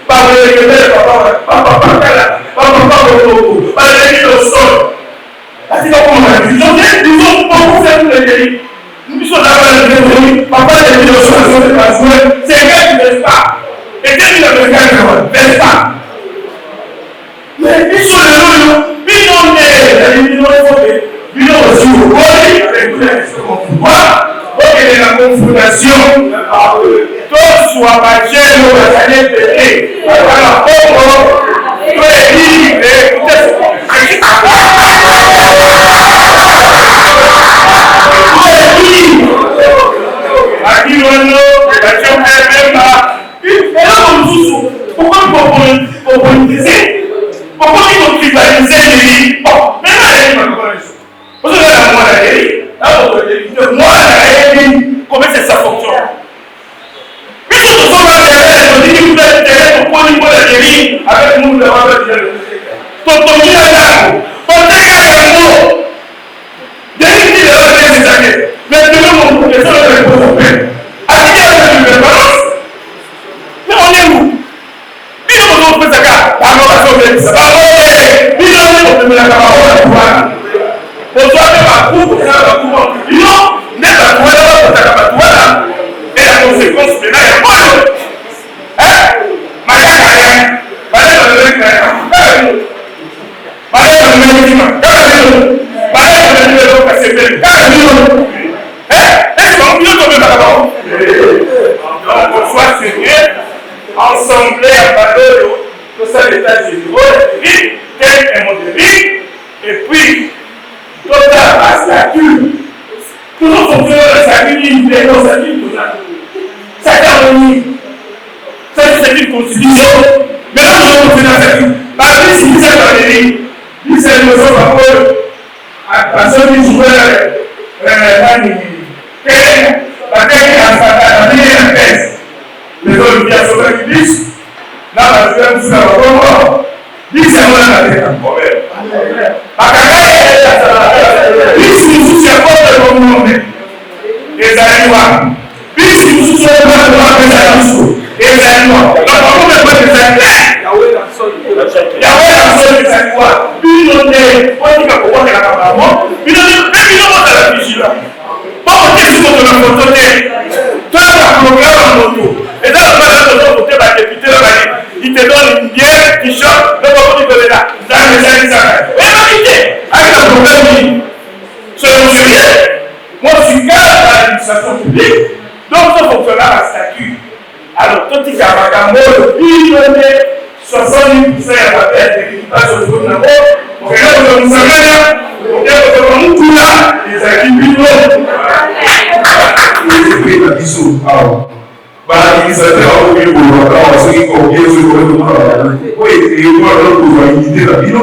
Par le régulier, papa, par le régulier au sol. Parce que comment on a dit, ils ont beaucoup fait tous les délits. Nous sommes là, papa, les réguliers au sol, c'est un gars qui ne laisse pas. Et dès qu'il a le gars qui ne laisse pas. Mais ils sont là, ils ont des, ils ont aussi au bord, avec tous les pouvoirs. Donc il y a la confrontation. Tous soient marchés, nous allons payer. Voilà, tu es libre. Pourquoi vous politisez? Pourquoi vous tribalisez les lits? Bon, maintenant, vous avez la moindre moi, comment c'est sa fonction? Mais nous sommes là, nous avec nous, nous avons mais on est où? Ensemble à Badolo, que ça l'état généraux, et quel est mon débit, et puis, total à statut. Toujours fonctionner le statut, il est dans sa vie, tout ça. C'est harmonie. Ça, c'est une constitution. Mais là, nous allons fonctionner dans sa vie. Par exemple, si vous êtes dans les lits, il s'est le son rapport à celui qui jouait la thèse. Les autres qui ont sauvé le bus, là, la deuxième sous la mort, dis c'est moi la tête en problème. Dis si vous êtes pas de bon monde, les animaux. Dis si vous êtes pas de bon monde, les animaux. Donc, on ne peut pas les animaux. Yahweh a sauvé les animaux. Puis, on est, on dit qu'on va faire la campagne. Puis, on est, puis, on va faire la vigilance. Bon, on dit que c'est la photo. Toi, la programme en moto. Et dans la parole de l'autre, député, il te donne une bière, t-shirt, le moment où tu peux là. Dans les années, ça va. Mais la vérité, 70% ya papel d'équipage au niveau de la boîte. Donc là, vous savez, on est comme tout là, les équipes les bisous. L'administrateur a oublié pour le temps, ceux qui ont bien ce que vous avez créé pour l'unité de la ville,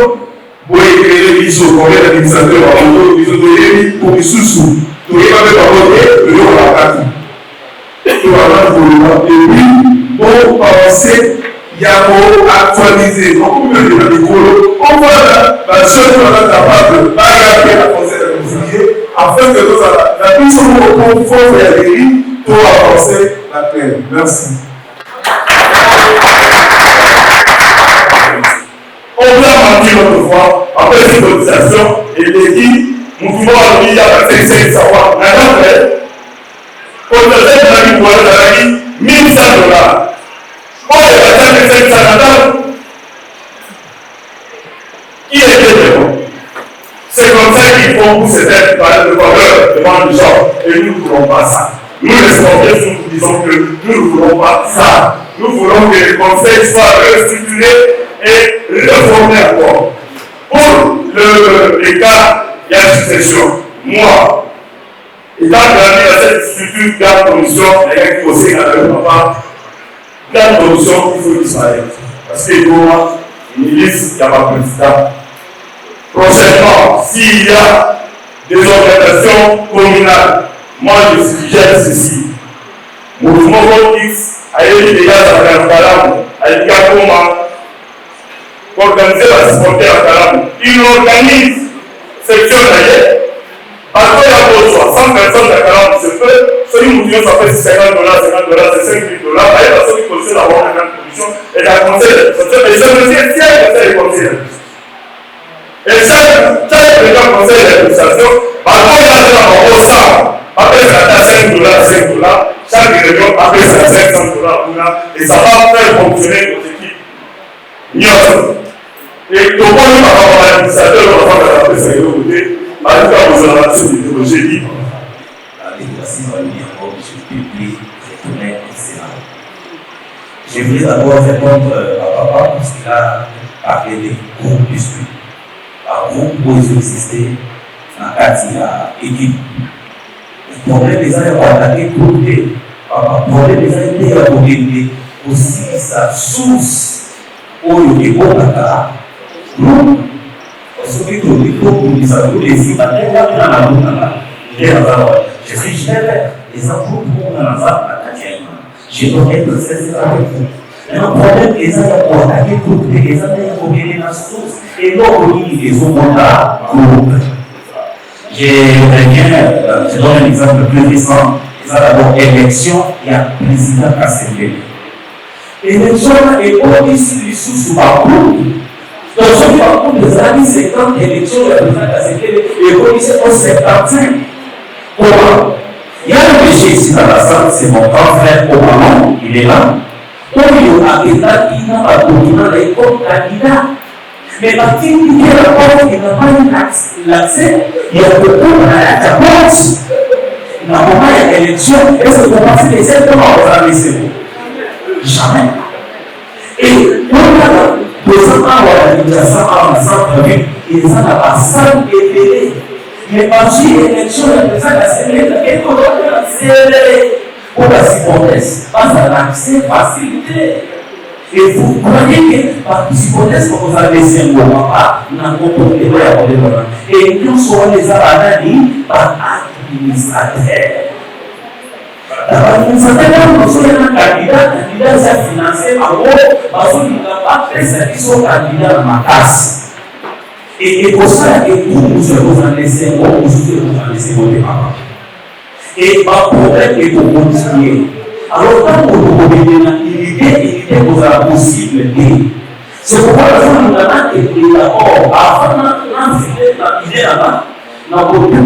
vous avez créé les bisous, combien d'administrateurs a oublié pour les sous-sous. Tout le monde va voter, le jour à la carte. Et puis, pour penser, il y a pour actualiser. Donc, on peut dire on voit la seule chose capable de bagarrer la conseil de conseiller afin que nous la puissions au confort et à l'érite pour avancer la paix. Merci. On a menti l'autre fois, après cette cotisation, et l'équipe, nous pouvons aller à 5 savoir. Pour le fait de la vie, pour la vie, $1,100. Oh, il y a 500 qui est bon. C'est comme ça qu'ils font pour certaines valeurs de valeur devant les gens. Et nous ne voulons pas ça. Nous, les sportifs, nous disons que nous ne voulons pas ça. Nous voulons que les conseils soient restructurés et reformés encore. Pour les cas, il y a une succession. Moi, étant grandi dans cette structure, garde commission, les gars qui aussi avec le papa, garde commission, il faut disparaître. Parce que pour moi, une milice, il n'y a pas président. Prochainement, s'il y a des organisations communales, moi je suggère ceci. Mouvement X a été déjà à Kalam, à Ikakoma, pour organiser la supporter à Kalam. Il organise section d'ailleurs. Après la 100 personnes à Kalam, je peux, celui qui nous ça fait $50, $50, c'est $5,000. D'ailleurs, la seule qui conseille d'avoir une grande commission et la conseil, et je me dis, tiens, conseil de conseil. Et chaque président conseil d'administration, après il y a un sang, après ça à $5, chaque réunion, après ça à $500, et ça va faire fonctionner notre équipe. Et comment nous avons l'administrateur, on va faire après ça, en tout cas, vous avez la technologie libre. La démocratie va venir encore, je publie, je connais, etc. Je voulais d'abord répondre à papa parce qu'il a parlé des groupes d'esprit. Par groupe, où ils existaient dans la carte, il y a équipe. Le problème des années pour attaquer groupe D. Le problème des années pour attaquer aussi sa source où il y a des groupes à groupe. Je suis les enfants pour la femme à j'ai donné le 16 avec vous. Mais le problème, les gens ont attaqué groupe, les gens ont gagné la source, et l'on les ont là groupe. Je donne un exemple plus récent. Il y a d'abord élection, il y a président Kassembele. L'élection est au-dessus du sous parcours. Donc, ce parcours des années 50, l'élection, il y a président Kassembele, et commissaire au 75. Comment? Il y a un péché ici dans la salle, c'est mon grand frère Obama, il est là. Donc, il y a un candidat qui n'a pas de candidat. Mais parce qu'il y a la porte, il n'a pas eu l'accès, il y a beaucoup à la porte. Il n'a pas eu l'élection, est-ce que vous pensez que c'est comment vous avez laissé vous? Jamais. Et pour le président à l'administration en centre-ville, il s'en a pas sans épée. Mais parce que l'élection, le président a célébré, il faut célébrer pour la hypothèse, parce à l'accès facilité. Et vous croyez que par hypothèse, quand vous avez laissé un moment, n'a comporté pas la et nous sommes les abandonnés par administrateur. L'administrateur, nous sommes un candidat s'est financé en gros, parce qu'il n'a pas fait service au candidat dans ma casse. Et pour ça, que vous en laissez un mot, vous en laissez voter papa. Et ma problème est pour continuer. Alors, quand vous obéissez, l'idée vous a possible. C'est pourquoi nous avons été d'abord, avant d'enfiler l'idée là-bas, nous avons été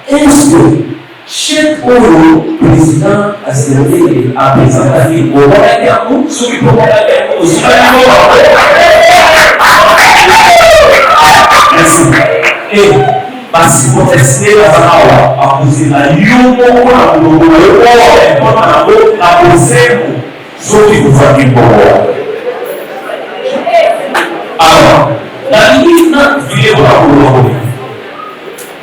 est-ce que chaque président a servi à présenter au Rwanda, celui qui a aussi merci. Et parce que pour tester la à poser la yomo, la poser soki kozwaki mbongo. Alors, nalingi na vile kolakoloa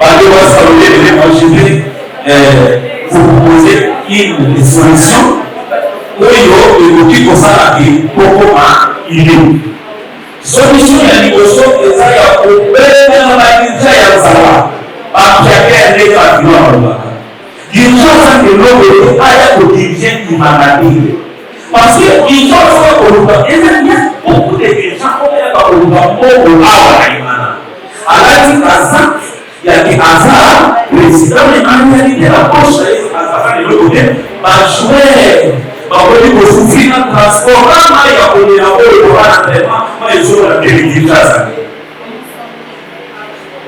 bande basalolele, moi je vais vous proposer une solution oyo ekoki kosalaki kokoma ilimi. Solution ya liboso eza ya kobengana badija ya nzala bapiake ya ndenge bakilo alobaka dirija aza eloko aya kodirige imanabile parce que dirija aza koluka eza bien beaucoup de dirija oyaka koluka mbongo awa na imana alati aza yaki aza président emmanuel de la poche azaka leloko te bajouer bakoli kosufri na transport kama ya kolela oyo wana vraiment maizora televizasa.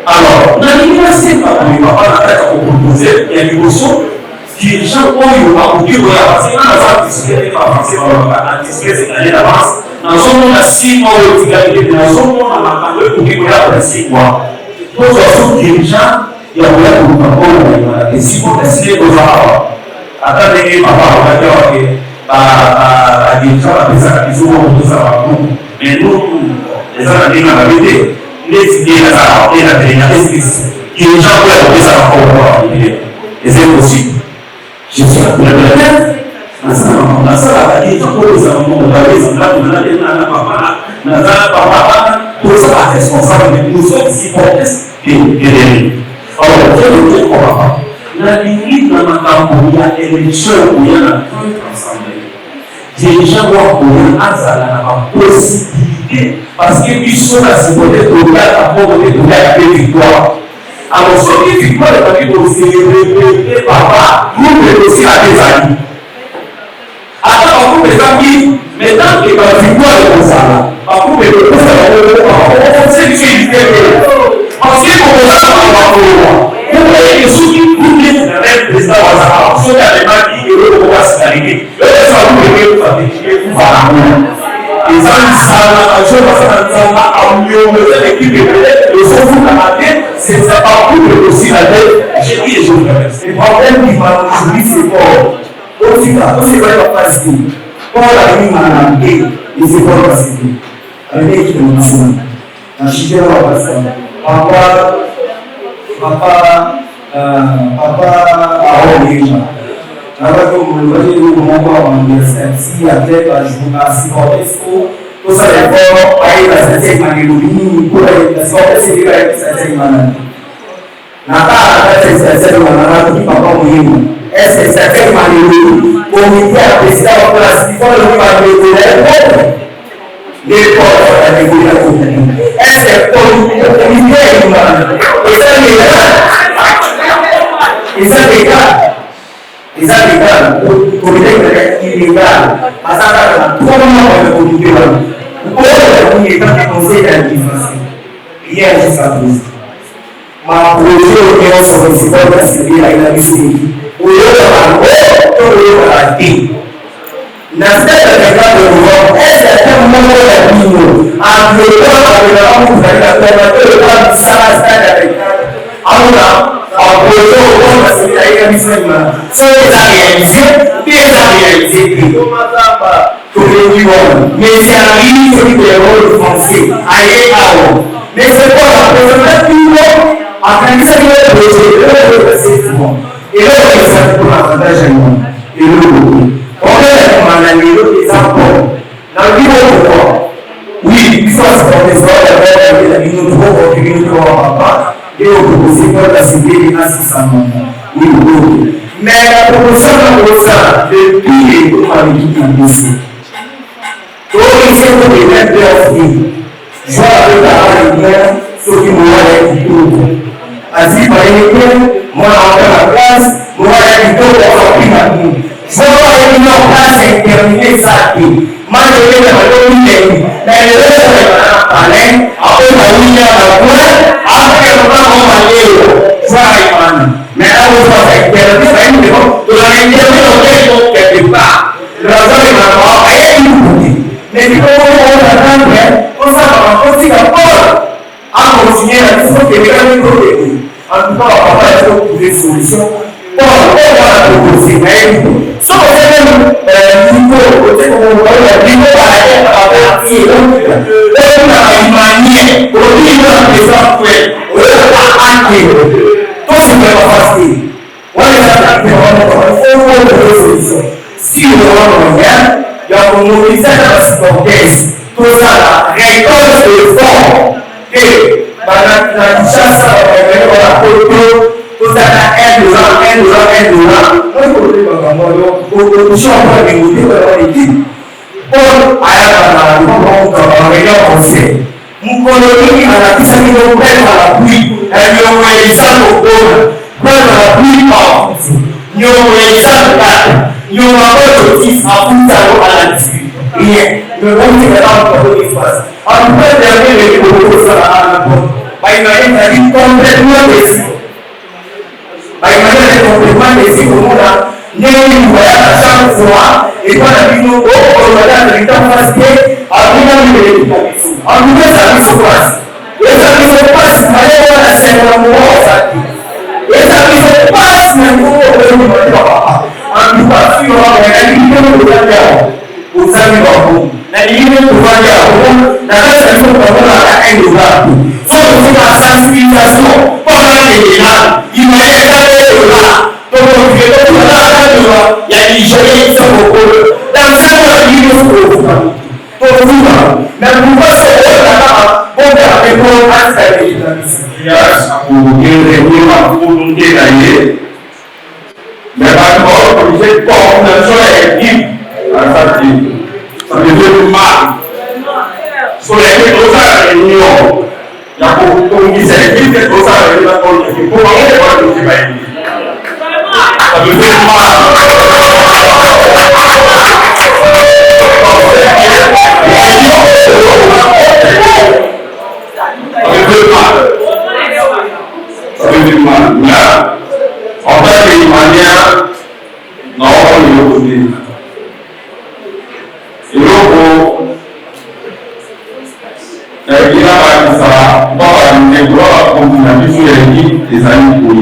Alors nalingi nasenga koyeba wana kaka kopropose ya liboso dirigeant oyo akoki koya parce nga naza anticipe te bafrançais balobaka anticipe c'est-à-dire d'avance nazomona 6 mois oyo etikali te nazomona makambo ekoki koya après 6 mois tozwa so dirigeant ya koya koluka oyo naimana te sipotesile toza awa ata ndenge papa alobaki awake badirigeant bapesaka biso moko tozala bagroupe mais nous eza na ndenge na babi te ndeti ndenge azala ena telena espèce dirigeant oyo akopesaka moko c'est possible. Je suis à la nasalaka dirigeant oyo ezala moko babeza ndako na papa tozala responsable nous sommes hypothèses de alors je ne comprends pas nalingi na makambo ya élection oya na ensemble dirigeant oyo azala na baposibilité parce que biso na sikote tokaka moko te tokaka mpe victoire. Alors soki victoire ebaki koserepete papa groupe tosila ezali ata bagroupe ezangi maintenant ke bavictoire ekozala bagroupe ekosala bakokonse biso iditee parce que kokozala bakoloa okoyeke soki groupe na même président wazala soki alemaki eloko kokasinalike yoeza groupe ekekufateekufana eza lisala bajo basala nzamba amiongoza l'équipe ezofukana te c'est ça bagroupe ekosila te je dis et je vous remercie. Le problème qui va aujourd'hui c'est fort osikoyeba pasi mpona imana mpe ezekolo pasite aleki tomasina nashitela wapasana papa aolenga nabaki omulobaki eloko moko ya université ate basiportesko tosala efort bayeba satiemana elobi nini mpona basiportese bayeba satiemana nakaka kati satiemana nakoki papa moyema est-ce que satiemana elobi komite ya président wa place ifolobi bamekolea l'école à la niveau de la communauté. Est-ce que le comité est humain? Et ça les gars, le comité est illégal. À ça, il y a 3 mois de comité. Pour le comité, quand il conseille d'administration, hier jusqu'à présent, ma projet est sur le support de la sécurité à la mission. Au lieu de la nasema katika roho esa kama moyo ya dini angekuwa anaona kufanya kwa sana sana auna apoyo kwa sababu ya misema so eza réalisé tuliwa mais c'est un livre de rôle français aye awo mais c'est pas la présentation akanisa ile projet c'est bon et là c'est pour l'avantage et le mananilo example na ndipo kwa oui before the story la minuto kwa minuto kwa papa leo kusikia la sibili asisama oui oui mais la proposition de ça depuis kwa mtu donc ici on peut mettre en vie je vais la ce qui moi est tout asi par exemple moi en la classe moi est tout pour apprendre Só ele não está sem terminar sabe, mas ele não é o mesmo. Daí ele vai para além, a outra unha da cura, a que não vai malheiro, vai mano. Mas a outra vai terminar bem, então, durante o tempo que ele está, razão na qual é ele nesse ponto também, você vai conseguir fora. A consciência que você quer me proteger. Então, a vai ter solução. Bom, agora eu vou conseguir. Só você mesmo, gouvernement mondial, il y a mobilisé la supporters, tout ça, la récolte de fonds, et la chasse à la photo, tout ça, $1, Paul ayaba na réunion conseil. Mkoloni anatisa milioni à l'appui, nyongeza kokona, kwa l'appui par nyongeza kata, nyongeza tis afuta à la dispute. Rien. Le monde est là pour le espace. En tout cas, dernier les propos ça à la bonne. Il m'a dit complètement déçu. Il m'a dit complètement déçu pour moi. Nini voyage chaque fois et quand la vidéo on regarde les temps passés à bien les établissements en tout cas ça se passe et ça se passe mais on a c'est un moment ça et ça se passe mais on en tout cas si on a une vidéo de la vous savez pas la vidéo de la ça se passe à un dollar faut que la sensibilisation pendant les gens il m'a dit donc, il y a des gens qui sont au cours. Dans ce cas, il faut que vous mais vous voyez là-bas, on a des bons aspects. Il y a pour la volonté d'aller. Mais d'abord, comme je dis, on a besoin d'équipe. Ça devient mal. Sur les choses à la réunion, il y a pour qu'on dise l'équipe, c'est pour ça que l'équipe. Pour moi, on ne peut pas équipe. Ça veut dire mal. Mais en fait, d'une manière, non, on est opposé. Et donc, il a pas ça, on va nous voir comme on a vu sur l'équipe des amis pour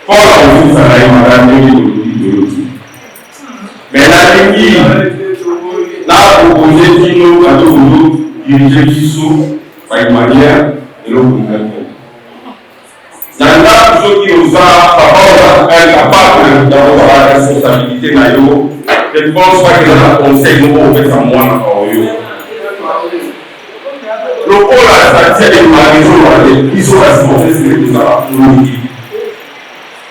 Paul a aussi salarié madame de mais la ligne n'a proposé Tino à tout le monde diriger Kissou par une manière et l'autre pour dans là, pour ceux qui nous a incapable d'avoir la responsabilité, je ne pense pas que dans le conseil, nous pouvons faire ça moins encore. Le pôle a sorti de ma maison, ils sont responsables de tout ça.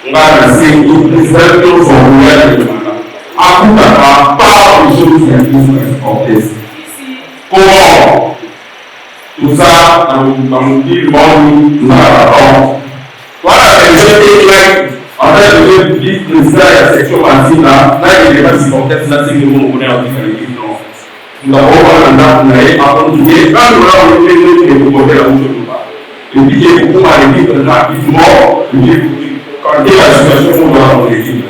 On a laissé une seule chose en roulette de maintenant. À coup d'abord, pas de choses qui existent comment tout ça, dans le petit monde, nous avons voilà, en fait, le président de la section massive, là, il n'est pas si complexe, là, c'est que nous connaissons en différents non. Nous avons un mandat, par contre, il y a un dollar où nous devons porter la bouche de pas. Et puis, il y a beaucoup à l'équipe, rapidement, quand il y a la situation, on doit avoir l'équipe.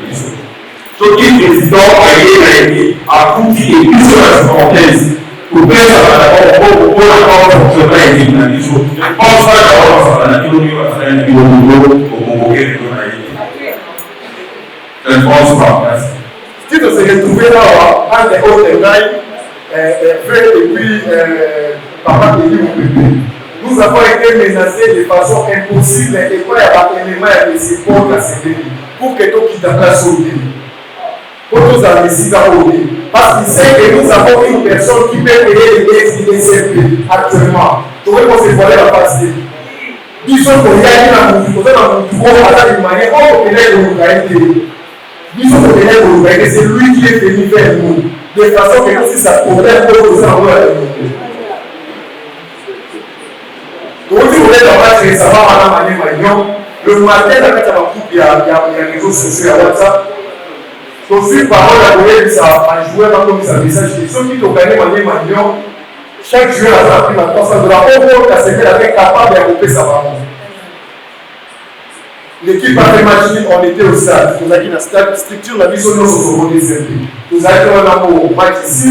Donc, il est président a coûté et plus sur la parenthèse. Pour bien savoir pour l'accord fonctionnaire et la mission. Je ne pense pas d'avoir ça dans la vidéo pour convoquer les journalistes. Je ne pense pas. Ce qui se retrouvait là, quand les autres gagnent, et puis papa de l'IOPP, nous avons été menacés de façon impossible et quoi il y a un élément de support à ce pays pour que tout qui t'a sauvé. Pour nous investir dans le parce qu'il sait que nous avons une personne qui peut payer les SMP actuellement. Donc, on se voit la passer. Disons qu'il y a une manière, on peut le c'est lui qui est venu vers nous. De façon que si ça problème, on nous envoie à nous. Donc, si vous voulez avoir récemment, Madame Magnon, le matin, la fête à ma coupe, il y a les réseaux sociaux à WhatsApp. Donc, si parole à jouer, ça a joué comme ça, message. Ceux qui ont gagné Magnon, chaque joueur a pris la $300. Au moins, la CP était capable de regrouper sa maman. L'équipe a fait match, on était au stade. Nous avons dit la structure, la mission de nos nous avons au match ici.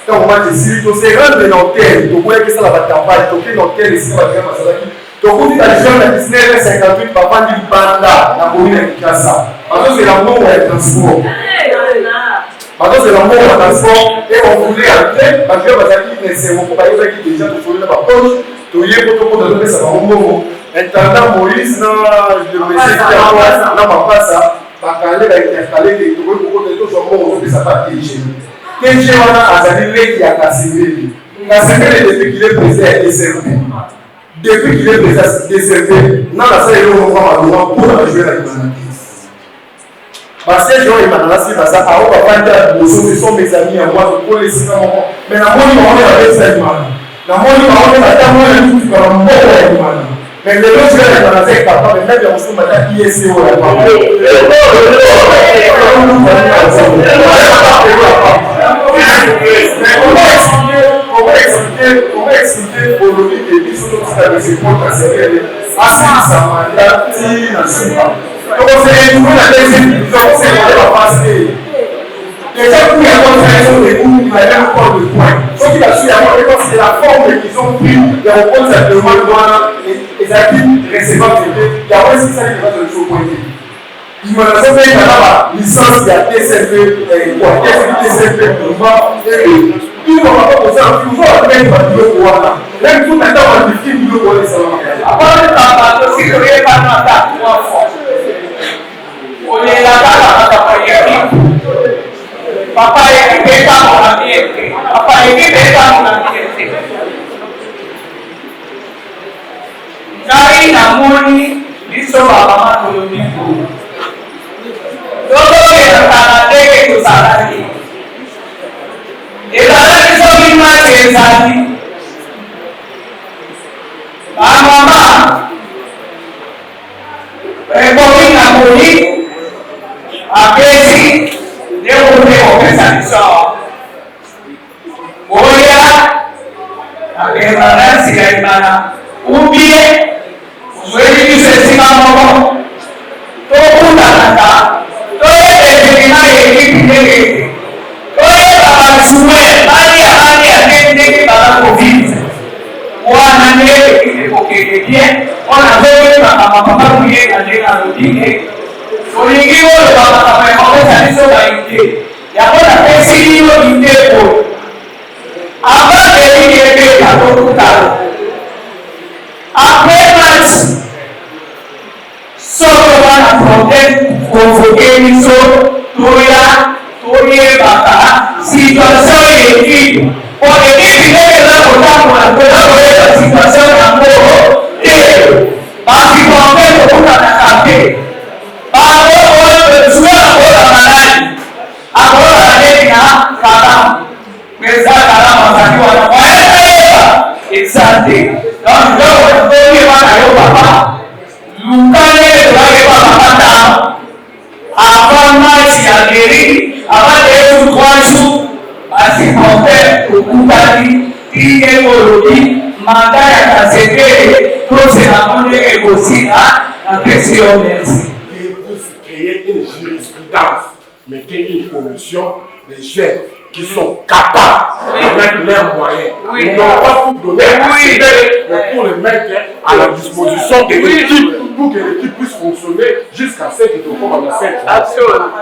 Quand on match ici, on s'est rendu dans l'hôtel. Donc, vous voyez que ça va campagne. Donc, l'hôtel ici, on va dire Masalaki. Donc, on dit que les gens de 1958, papa dit Banda, la commune de Kikasa. Maintenant, c'est l'amour au transport. Maintenant, c'est l'amour au transport. Et on voulait entrer, parce que Masalaki, c'est mon compagnon qui déjà tout fourni dans ma poche. Tout y est pour tout le monde, ça va au moment. Intendant Moïse, non, je me sais pas, non, ma passe. bakale baintercale de tokoki tozwa mbongo topesa ba TG TG wana azali leki ya Kasembele depuis qu'il est président ya DCRP depuis qu'il est président ya DCRP nanga sa eloko moko malonga mpona bajouer na Imana parce que Jean Imana si baza ao bafandi ya liboso ce sont mes amis ya moi tokoli esika moko mais namoni bango babetisa Imana namoni bango bata mwana tutuka na mboko ya Imana mais le lot je vais dans la capable même ya mosusu bata ISO ya bango comment expliquer aujourd'hui que biso tokosalisa epota Kasembele asilisa mandat ti na nsima tokosele tuko na deuxième tokosele bapase déjà pour y avoir raison de nous il avait encore de points soki basuki yango c'est la forme qu'ils ont pris ya kokonza ya demande wana ezalaki recevable te yango esikisaki debat de biso point te Imana so mpe kaka licence ya DCRP DCRP il va pas poser un plus fort même pas de voilà même tout le temps on dit qu'il doit aller ça après le temps si vous voulez pas matar trois fois on est là papa est pas mon ami papa est pas mon ami ngai namoni biso bamama tolobiko tokokendaka ndenge tozalaki ezalaki soki mati ezali bamama ekomi na moi apesi nde kote kopesa biso oya akendana nsika Imana ubie ozweli biso esika moko tokundanaka toyedetekina ekipi ndenge toyebaka bisume bania ndenge bala covid wana nde ekokende bien wana zoyebaka mapapa kuyenga ndenge alobike olingi oyo bamakama ekopesa biso baide yango napesi bino indeko abandeli yebeka tokutala apres match soko wana problème convoqué biso toya toyebaka situation ekipe po ekipe ndenge eza kotambola mpona koyeba situation yango te basikonte tokutanaka te bango oyo joueur akola maladi akola ndenge na kalamu eza kalamu azali wana moyeba eza te donc ndoko toyeba yo papa lukane toyeba mapata avant match ya mairie avant de 3 jours basikonte tokutani tike kolobi manda ya Kasembele tozela ndenge ekosila napesi yo merci. Créer une jurisprudence, mettez une commission de jeunes qui sont capables de mettre leurs moyens. Ils n'ont pas tout donné mais pour les mettre à la disposition de l'équipe pour que l'équipe puisse fonctionner jusqu'à ce que tout le monde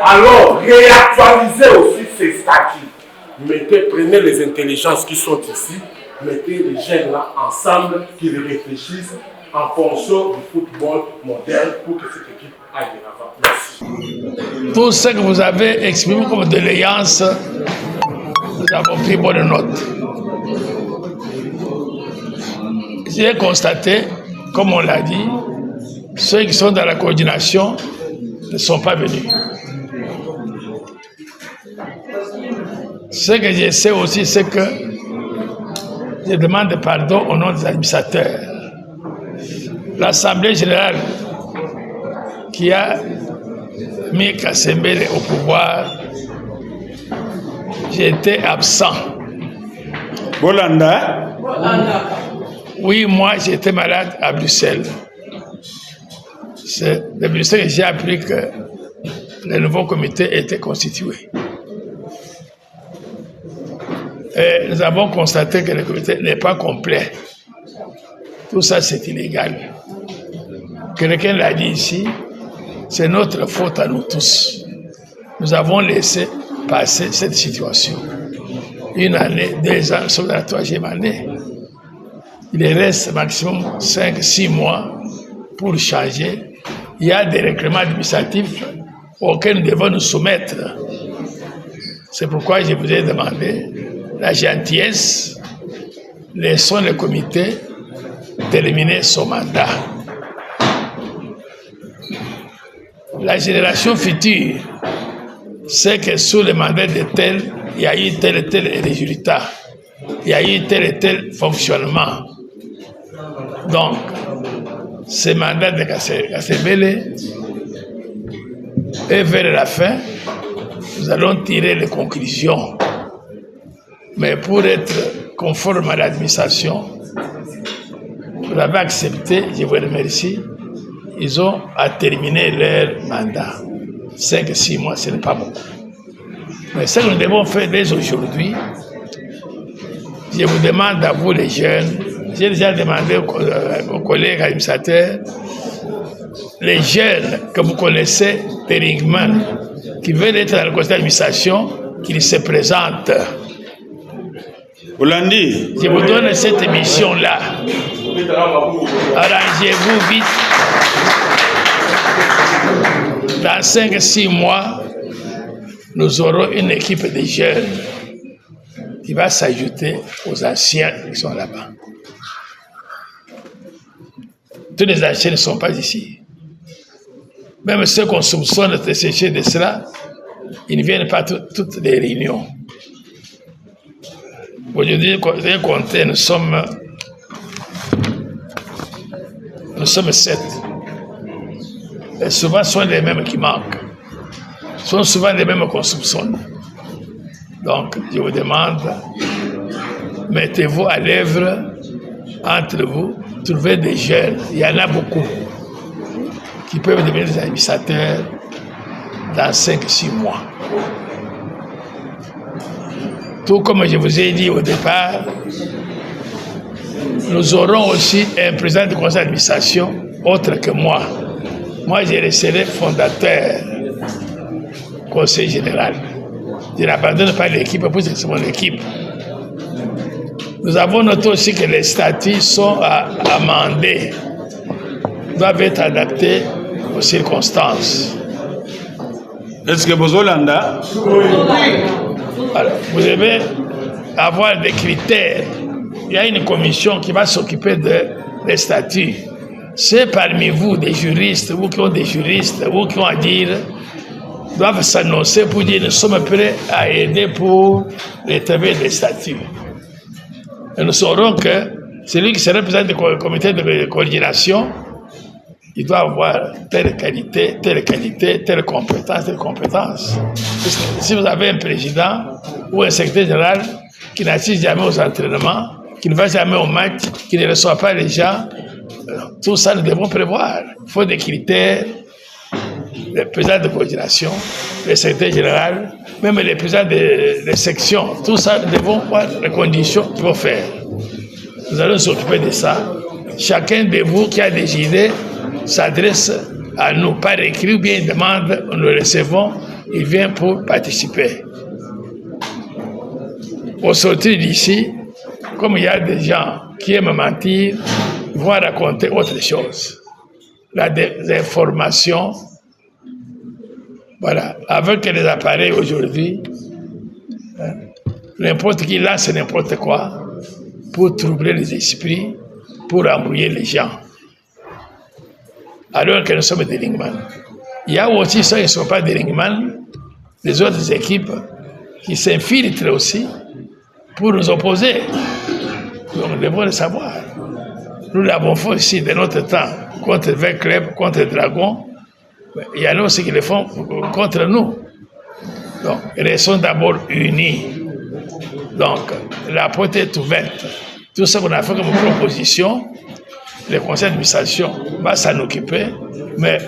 alors, réactualisez aussi ces statuts. Prenez les intelligences qui sont ici, mettez les jeunes là ensemble, qu'ils réfléchissent en fonction du football moderne pour que cette équipe aille de l'avant. Merci. Tout ce que vous avez exprimé comme doléance, nous avons pris bonne note. J'ai constaté, comme on l'a dit, ceux qui sont dans la coordination ne sont pas venus. Ce que je sais aussi, c'est que je demande pardon au nom des administrateurs. L'Assemblée générale qui a mis Kasembele au pouvoir, j'étais absent. Bolanda? Oui, moi j'étais malade à Bruxelles. C'est de Bruxelles que j'ai appris que le nouveau comité était constitué. Et nous avons constaté que le comité n'est pas complet. Tout ça, c'est illégal. Quelqu'un l'a dit ici, c'est notre faute à nous tous. Nous avons laissé passer cette situation. 1 année, 2 ans, sauf la 3e année. Il reste maximum 5-6 mois pour changer. Il y a des règlements administratifs auquel nous devons nous soumettre. C'est pourquoi je vous ai demandé la gentillesse, laissons le comité terminer son mandat. La génération future sait que sous le mandat de tel, il y a eu tel et tel résultat, il y a eu tel et tel fonctionnement. Donc, ce mandat de Kasebele et vers la fin, nous allons tirer les conclusions. Mais pour être conforme à l'administration, vous l'avez accepté, je vous remercie. Ils ont à terminer leur mandat. 5-6 mois, ce n'est pas beaucoup. Mais ce que nous devons faire dès aujourd'hui, je vous demande à vous les jeunes, j'ai déjà demandé aux collègues administrateurs, les jeunes que vous connaissez, Péringman, qui veulent être dans le conseil d'administration, qu'ils se présentent. Je vous donne cette émission-là. Arrangez-vous vite. Dans 5-6 mois, nous aurons une équipe de jeunes qui va s'ajouter aux anciens qui sont là-bas. Tous les anciens ne sont pas ici. Même ceux qu'on soupçonne de sécher de cela, ils ne viennent pas toutes les réunions. Aujourd'hui, compté, nous sommes 7. Et souvent, ce sont les mêmes qui manquent. Ce sont souvent les mêmes qu'on soupçonne. Donc, je vous demande, mettez-vous à l'œuvre entre vous, trouvez des jeunes, il y en a beaucoup, qui peuvent devenir des administrateurs dans 5-6 mois. Tout comme je vous ai dit au départ, nous aurons aussi un président du conseil d'administration autre que moi. Moi, je serai fondateur conseil général. Je n'abandonne pas l'équipe, parce que c'est mon équipe. Nous avons noté aussi que les statuts sont amendés, doivent être adaptés aux circonstances. Est-ce que vous Hollanda? Alors, vous devez avoir des critères. Il y a une commission qui va s'occuper des statuts. C'est parmi vous, des juristes, vous qui ont des juristes, vous qui ont à dire, doivent s'annoncer pour dire nous sommes prêts à aider pour les travaux des statuts. Et nous saurons que celui qui se représente du comité de coordination, il doit avoir telle qualité, telle compétence. Parce que si vous avez un président ou un secrétaire général qui n'assiste jamais aux entraînements, qui ne va jamais au match, qui ne reçoit pas les gens, tout ça nous devons prévoir. Il faut des critères, le président de coordination, le secrétaire général, même les présidents des sections, tout ça nous devons voir les conditions qu'il faut faire. Nous allons nous occuper de ça. Chacun de vous qui a des idées s'adresse à nous par écrit ou bien demande, nous le recevons, il vient pour participer. Au sortir d'ici, comme il y a des gens qui aiment mentir, ils vont raconter autre chose. La désinformation, voilà. Avec les appareils aujourd'hui, n'importe qui lance n'importe quoi pour troubler les esprits, pour embrouiller les gens. Alors que nous sommes des ringman. Il y a aussi ceux qui ne sont pas des ringman, les autres équipes qui s'infiltrent aussi pour nous opposer. Donc nous devons le savoir. Nous l'avons fait aussi de notre temps contre le club, contre le dragon. Il y en a aussi qui le font contre nous. Donc, restons d'abord unis. Donc, la porte est ouverte. Tout ce qu'on a fait comme proposition, le conseil d'administration va s'en occuper, mais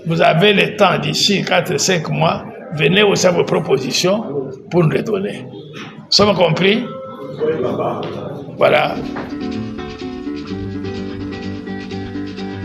vous avez le temps d'ici 4-5 mois, venez aussi à vos propositions pour nous les donner. Sommes compris? Voilà.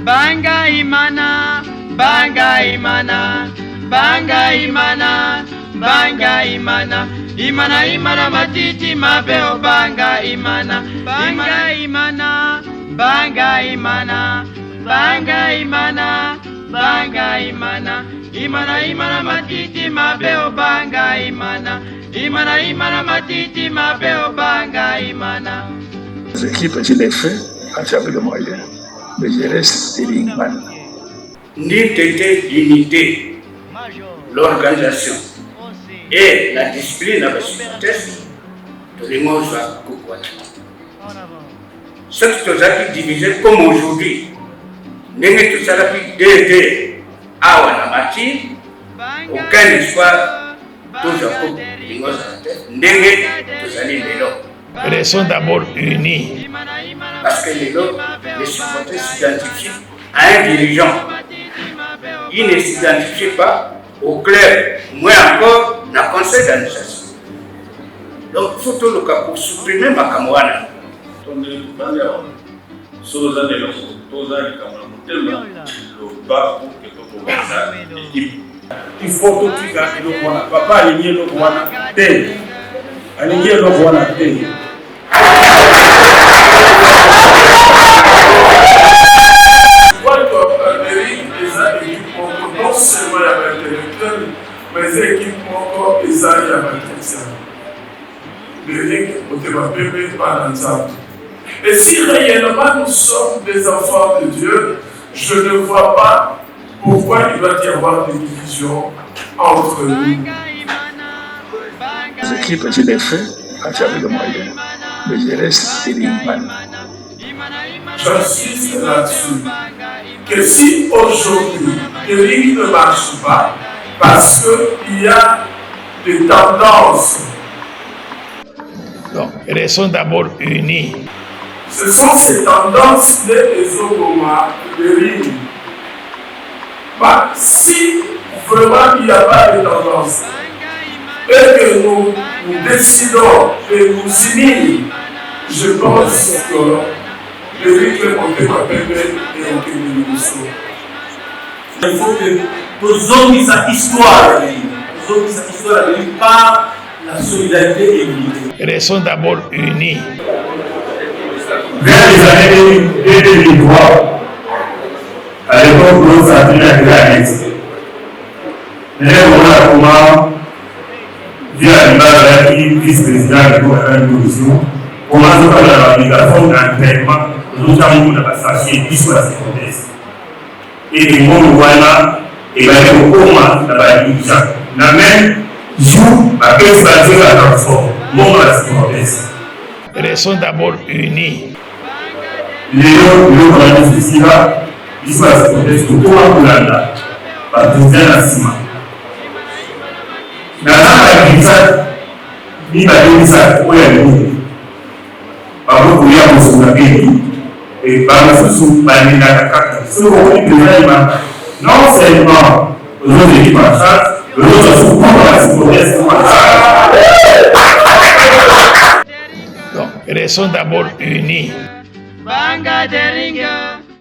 Banga imana, banga imana, banga imana, banga imana, imana imana matiti mabeo banga imana, banga imana, banga imana, banga imana, banga imana, imana imana matiti mabeo banga imana, imana imana matiti mabeo banga imana. Les équipes, je l'ai fait quand j'avais le moyen, mais je reste Teringman. L'unité d'unité, l'organisation et la discipline avec ce test, tous les mots soient coucoués. Ce qui est divisé comme aujourd'hui, n'est que tout ça d'aider à la matière, aucun espoir, toujours pour les mots n'est que tout ça Restons d'abord unis. parce que les supporters s'identifient à un dirigeant. Ils ne s'identifient pas au club, moins encore dans le conseil d'administration. Donc il faut tout le cas pour supprimer ma camarade. Il faut tout faire le wana. Papa aligné le wana. Aligné le wana. Non seulement avec les lecteurs, mais les équipes encore les alliés avec les équipes au par ensemble. Et si réellement nous sommes des enfants de Dieu, je ne vois pas pourquoi il va y avoir des divisions entre nous. Les équipes, je l'ai fait quand j'avais le moyen, mais je reste Teringman. J'insiste là-dessus que si aujourd'hui le ligne ne marche pas, parce qu'il y a des tendances. Donc, restons d'abord unis. Ce sont ces tendances des Ogoma de ligne. Bah, si vraiment il n'y a pas de tendance et que nous décidons de nous unir, je pense que le rythme on peut pas permettre et on peut nous sauver. Il faut que nos hommes sa histoire, par la solidarité et l'unité. Restons d'abord unis. Vers les années 2003, à l'époque où nous avons la granite, nous avons comment, via l'image vice-président de la commission, comment nous avons l'application d'entraînement, nous avons la passation d'histoire secondaire. Et que nous voilà, et bien nous comment la division. La même jour, la personne la transforme, mon la secondaire. Restons d'abord unis. Leo kwa festival iswa secondaire kutoka Uganda batuzana sima na namba kisa ni badisa kwa leo babu kuya musunga beni et babu susu bani na kaka sio kwa president non seulement aujourd'hui qui marche l'autre sous la secondaire Donc, restons d'abord unis. Banga Deringa.